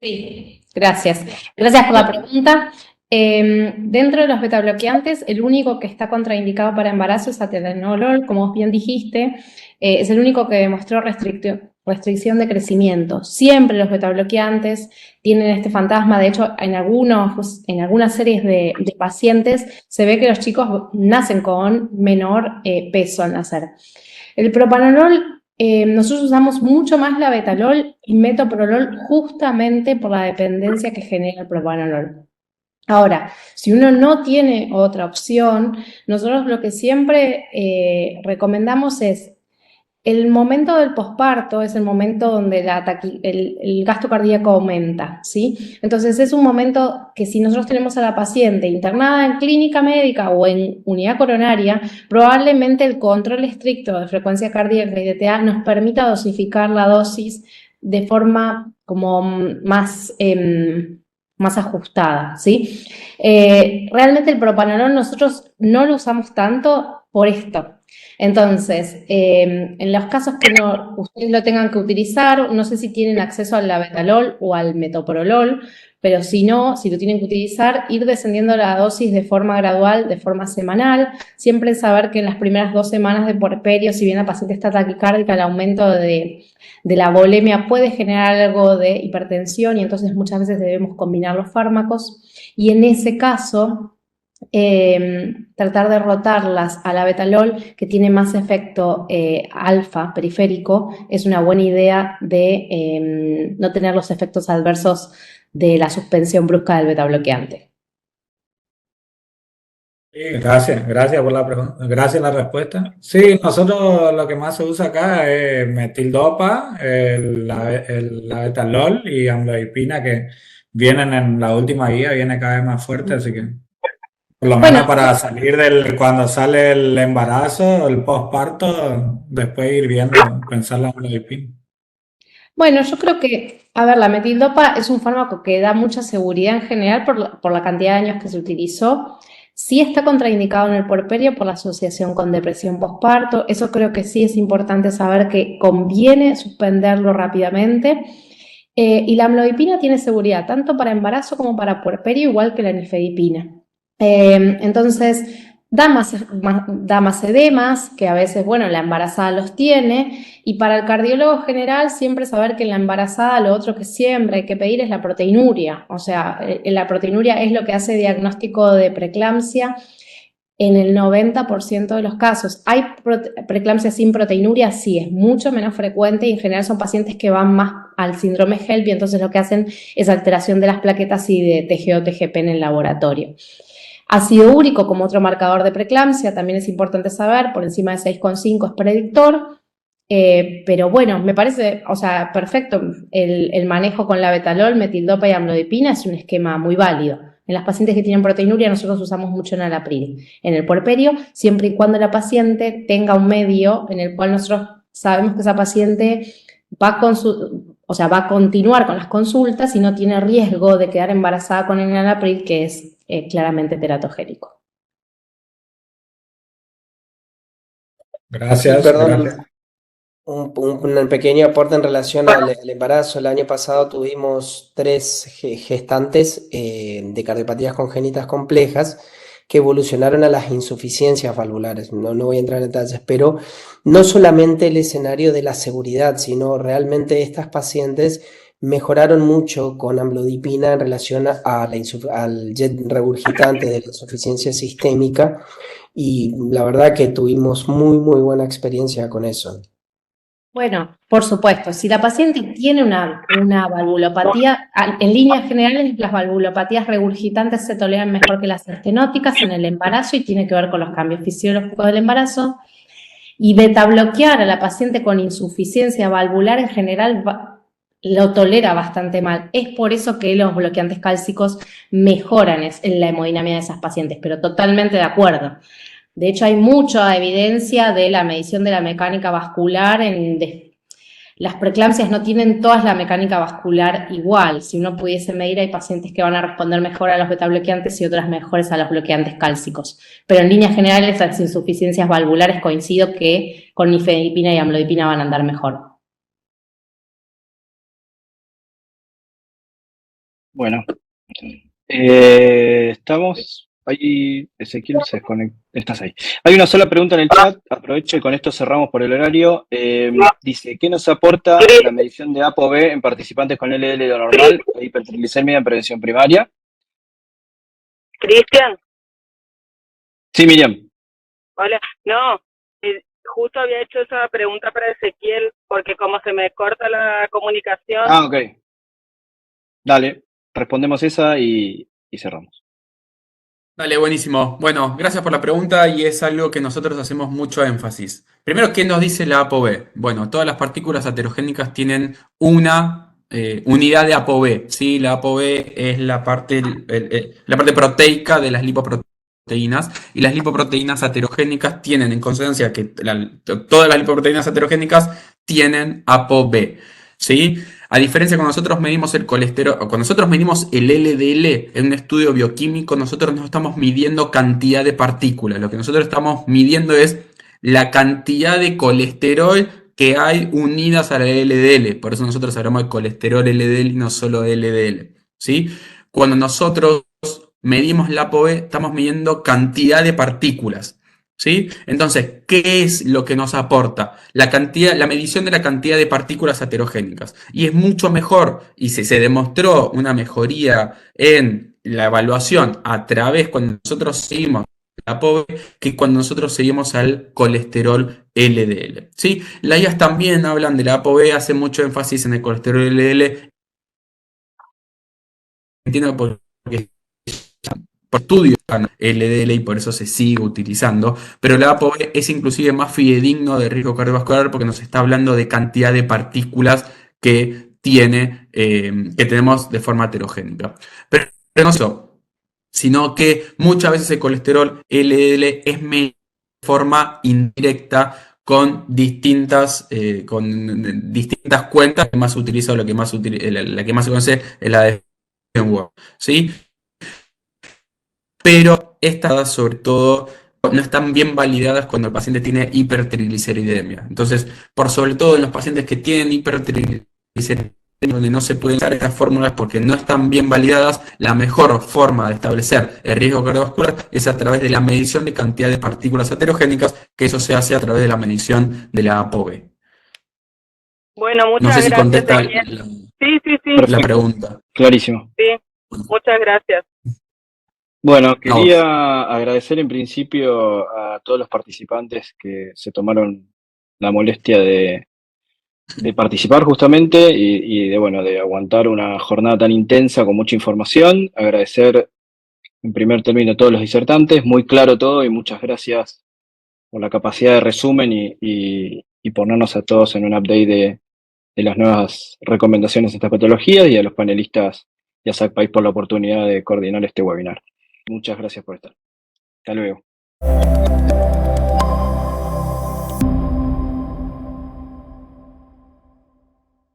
Speaker 4: Sí, gracias. Gracias por la pregunta. Dentro de los betabloqueantes, el único que está contraindicado para embarazo es atenolol, como vos bien dijiste, es el único que demostró restricción de crecimiento. Siempre los betabloqueantes tienen este fantasma, de hecho, en algunas series de pacientes se ve que los chicos nacen con menor peso al nacer. El propanolol, nosotros usamos mucho más la betalol y metoprolol justamente por la dependencia que genera el propanolol. Ahora, si uno no tiene otra opción, nosotros lo que siempre recomendamos es el momento del posparto es el momento donde el gasto cardíaco aumenta, ¿sí? Entonces es un momento que si nosotros tenemos a la paciente internada en clínica médica o en unidad coronaria, probablemente el control estricto de frecuencia cardíaca y de TA nos permita dosificar la dosis de forma como más ajustada, ¿sí? Realmente el propanolol nosotros no lo usamos tanto por esto. Entonces, en los casos que ustedes lo tengan que utilizar, no sé si tienen acceso al labetalol o al metoprolol, pero si no, si lo tienen que utilizar, ir descendiendo la dosis de forma gradual, de forma semanal, siempre saber que en las primeras 2 semanas de puerperio, si bien la paciente está taquicárdica, el aumento de la volemia puede generar algo de hipertensión y entonces muchas veces debemos combinar los fármacos y en ese caso tratar de rotarlas a la betalol, que tiene más efecto alfa periférico, es una buena idea de no tener los efectos adversos de la suspensión brusca del betabloqueante.
Speaker 7: Sí, gracias por gracias la respuesta. Sí, nosotros lo que más se usa acá es metildopa, la betalol y amlodipina, que vienen en la última guía, viene cada vez más fuerte, así que por lo menos
Speaker 4: Bueno,
Speaker 7: para salir cuando sale el embarazo, el posparto, después ir viendo, pensar la amlodipina.
Speaker 4: bueno, yo creo que, a ver, la metildopa es un fármaco que da mucha seguridad en general por la cantidad de años que se utilizó. Sí está contraindicado en el puerperio por la asociación con depresión posparto. Eso creo que sí es importante saber que conviene suspenderlo rápidamente. Y la amlodipina tiene seguridad tanto para embarazo como para puerperio, igual que la nifedipina. Entonces, da más edemas, que a veces, bueno, la embarazada los tiene, y para el cardiólogo general siempre saber que en la embarazada lo otro que siempre hay que pedir es la proteinuria, o sea, la proteinuria es lo que hace diagnóstico de preeclampsia en el 90% de los casos. ¿Hay preeclampsia sin proteinuria? Sí, es mucho menos frecuente y en general son pacientes que van más al síndrome HELP y entonces lo que hacen es alteración de las plaquetas y de TGO-TGP en el laboratorio. Ácido úrico como otro marcador de preeclampsia, también es importante saber, por encima de 6,5 es predictor, pero bueno, me parece, o sea, perfecto, el manejo con la betalol, metildopa y amlodipina es un esquema muy válido. En las pacientes que tienen proteinuria nosotros usamos mucho enalapril. En el puerperio, siempre y cuando la paciente tenga un medio en el cual nosotros sabemos que esa paciente va a continuar con las consultas y no tiene riesgo de quedar embarazada con el enalapril, que es claramente teratogénico.
Speaker 7: Gracias,
Speaker 5: Perdón,
Speaker 7: gracias.
Speaker 5: un pequeño aporte en relación al embarazo. El año pasado tuvimos 3 gestantes de cardiopatías congénitas complejas que evolucionaron a las insuficiencias valvulares. No voy a entrar en detalles, pero no solamente el escenario de la seguridad, sino realmente estas pacientes mejoraron mucho con amlodipina en relación al jet regurgitante de la insuficiencia sistémica, y la verdad que tuvimos muy buena experiencia con eso.
Speaker 4: Bueno, por supuesto, si la paciente tiene una valvulopatía, en líneas generales las valvulopatías regurgitantes se toleran mejor que las estenóticas en el embarazo y tiene que ver con los cambios fisiológicos del embarazo. Y beta bloquear a la paciente con insuficiencia valvular en general lo tolera bastante mal. Es por eso que los bloqueantes cálcicos mejoran en la hemodinamia de esas pacientes, pero totalmente de acuerdo. De hecho, hay mucha evidencia de la medición de la mecánica vascular. Las preeclampsias no tienen todas la mecánica vascular igual. Si uno pudiese medir, hay pacientes que van a responder mejor a los betabloqueantes y otras mejores a los bloqueantes cálcicos. Pero en líneas generales, las insuficiencias valvulares coincido que con nifedipina y amlodipina van a andar mejor.
Speaker 1: Bueno, estamos. Ahí, Ezequiel se desconectó. Estás ahí. Hay una sola pregunta en el chat. Aprovecho y con esto cerramos por el horario. Dice: ¿qué nos aporta la medición de ApoB en participantes con LDL de lo normal e hipertriglicemia en prevención primaria?
Speaker 8: Cristian,
Speaker 1: Sí, Miriam.
Speaker 8: hola. No, justo había hecho esa pregunta para Ezequiel, porque como se me corta la comunicación.
Speaker 1: Ah, ok. Dale, respondemos esa y cerramos.
Speaker 3: Dale, buenísimo. Bueno, gracias por la pregunta y es algo que nosotros hacemos mucho énfasis. Primero, ¿qué nos dice la ApoB? Bueno, todas las partículas aterogénicas tienen una unidad de ApoB, ¿sí? La ApoB es la parte proteica de las lipoproteínas y las lipoproteínas aterogénicas tienen en consonancia que todas las lipoproteínas aterogénicas tienen ApoB, ¿sí? A diferencia cuando nosotros medimos el colesterol, o cuando nosotros medimos el LDL en un estudio bioquímico, nosotros no estamos midiendo cantidad de partículas. Lo que nosotros estamos midiendo es la cantidad de colesterol que hay unidas a la LDL. Por eso nosotros hablamos de colesterol LDL y no solo LDL, ¿sí? Cuando nosotros medimos la ApoB, estamos midiendo cantidad de partículas, ¿sí? Entonces, ¿qué es lo que nos aporta? La medición de la cantidad de partículas aterogénicas. Y es mucho mejor, y se demostró una mejoría en la evaluación a través, cuando nosotros seguimos la ApoB, que cuando nosotros seguimos al colesterol LDL, ¿sí? Las guías también hablan de la ApoB, hace mucho énfasis en el colesterol LDL. Entiendo porque por estudios LDL y por eso se sigue utilizando, pero la ApoB es inclusive más fidedigno de riesgo cardiovascular porque nos está hablando de cantidad de partículas que tenemos de forma heterogénica. Pero no eso, sino que muchas veces el colesterol LDL es medido de forma indirecta con distintas cuentas. La que más se utiliza o la que más se conoce es la de Web, ¿sí? Pero estas, sobre todo, no están bien validadas cuando el paciente tiene hipertrigliceridemia. Entonces, por sobre todo en los pacientes que tienen hipertrigliceridemia, donde no se pueden usar estas fórmulas porque no están bien validadas, la mejor forma de establecer el riesgo cardiovascular es a través de la medición de cantidad de partículas heterogénicas, que eso se hace a través de la medición de la ApoB.
Speaker 8: Bueno,
Speaker 3: No
Speaker 8: muchas
Speaker 3: sé si
Speaker 8: gracias,
Speaker 3: contesta
Speaker 8: Ezequiel. Sí.
Speaker 3: la pregunta.
Speaker 1: Clarísimo.
Speaker 8: Sí, muchas gracias.
Speaker 1: Bueno,
Speaker 3: A vos.
Speaker 1: quería agradecer en principio a todos los participantes que se tomaron la molestia de participar justamente y de aguantar una jornada tan intensa con mucha información. Agradecer en primer término a todos los disertantes, muy claro todo y muchas gracias por la capacidad de resumen y ponernos a todos en un update de las nuevas recomendaciones de estas patologías y a los panelistas y a SACPaís por la oportunidad de coordinar este webinar. Muchas gracias por estar. Hasta luego.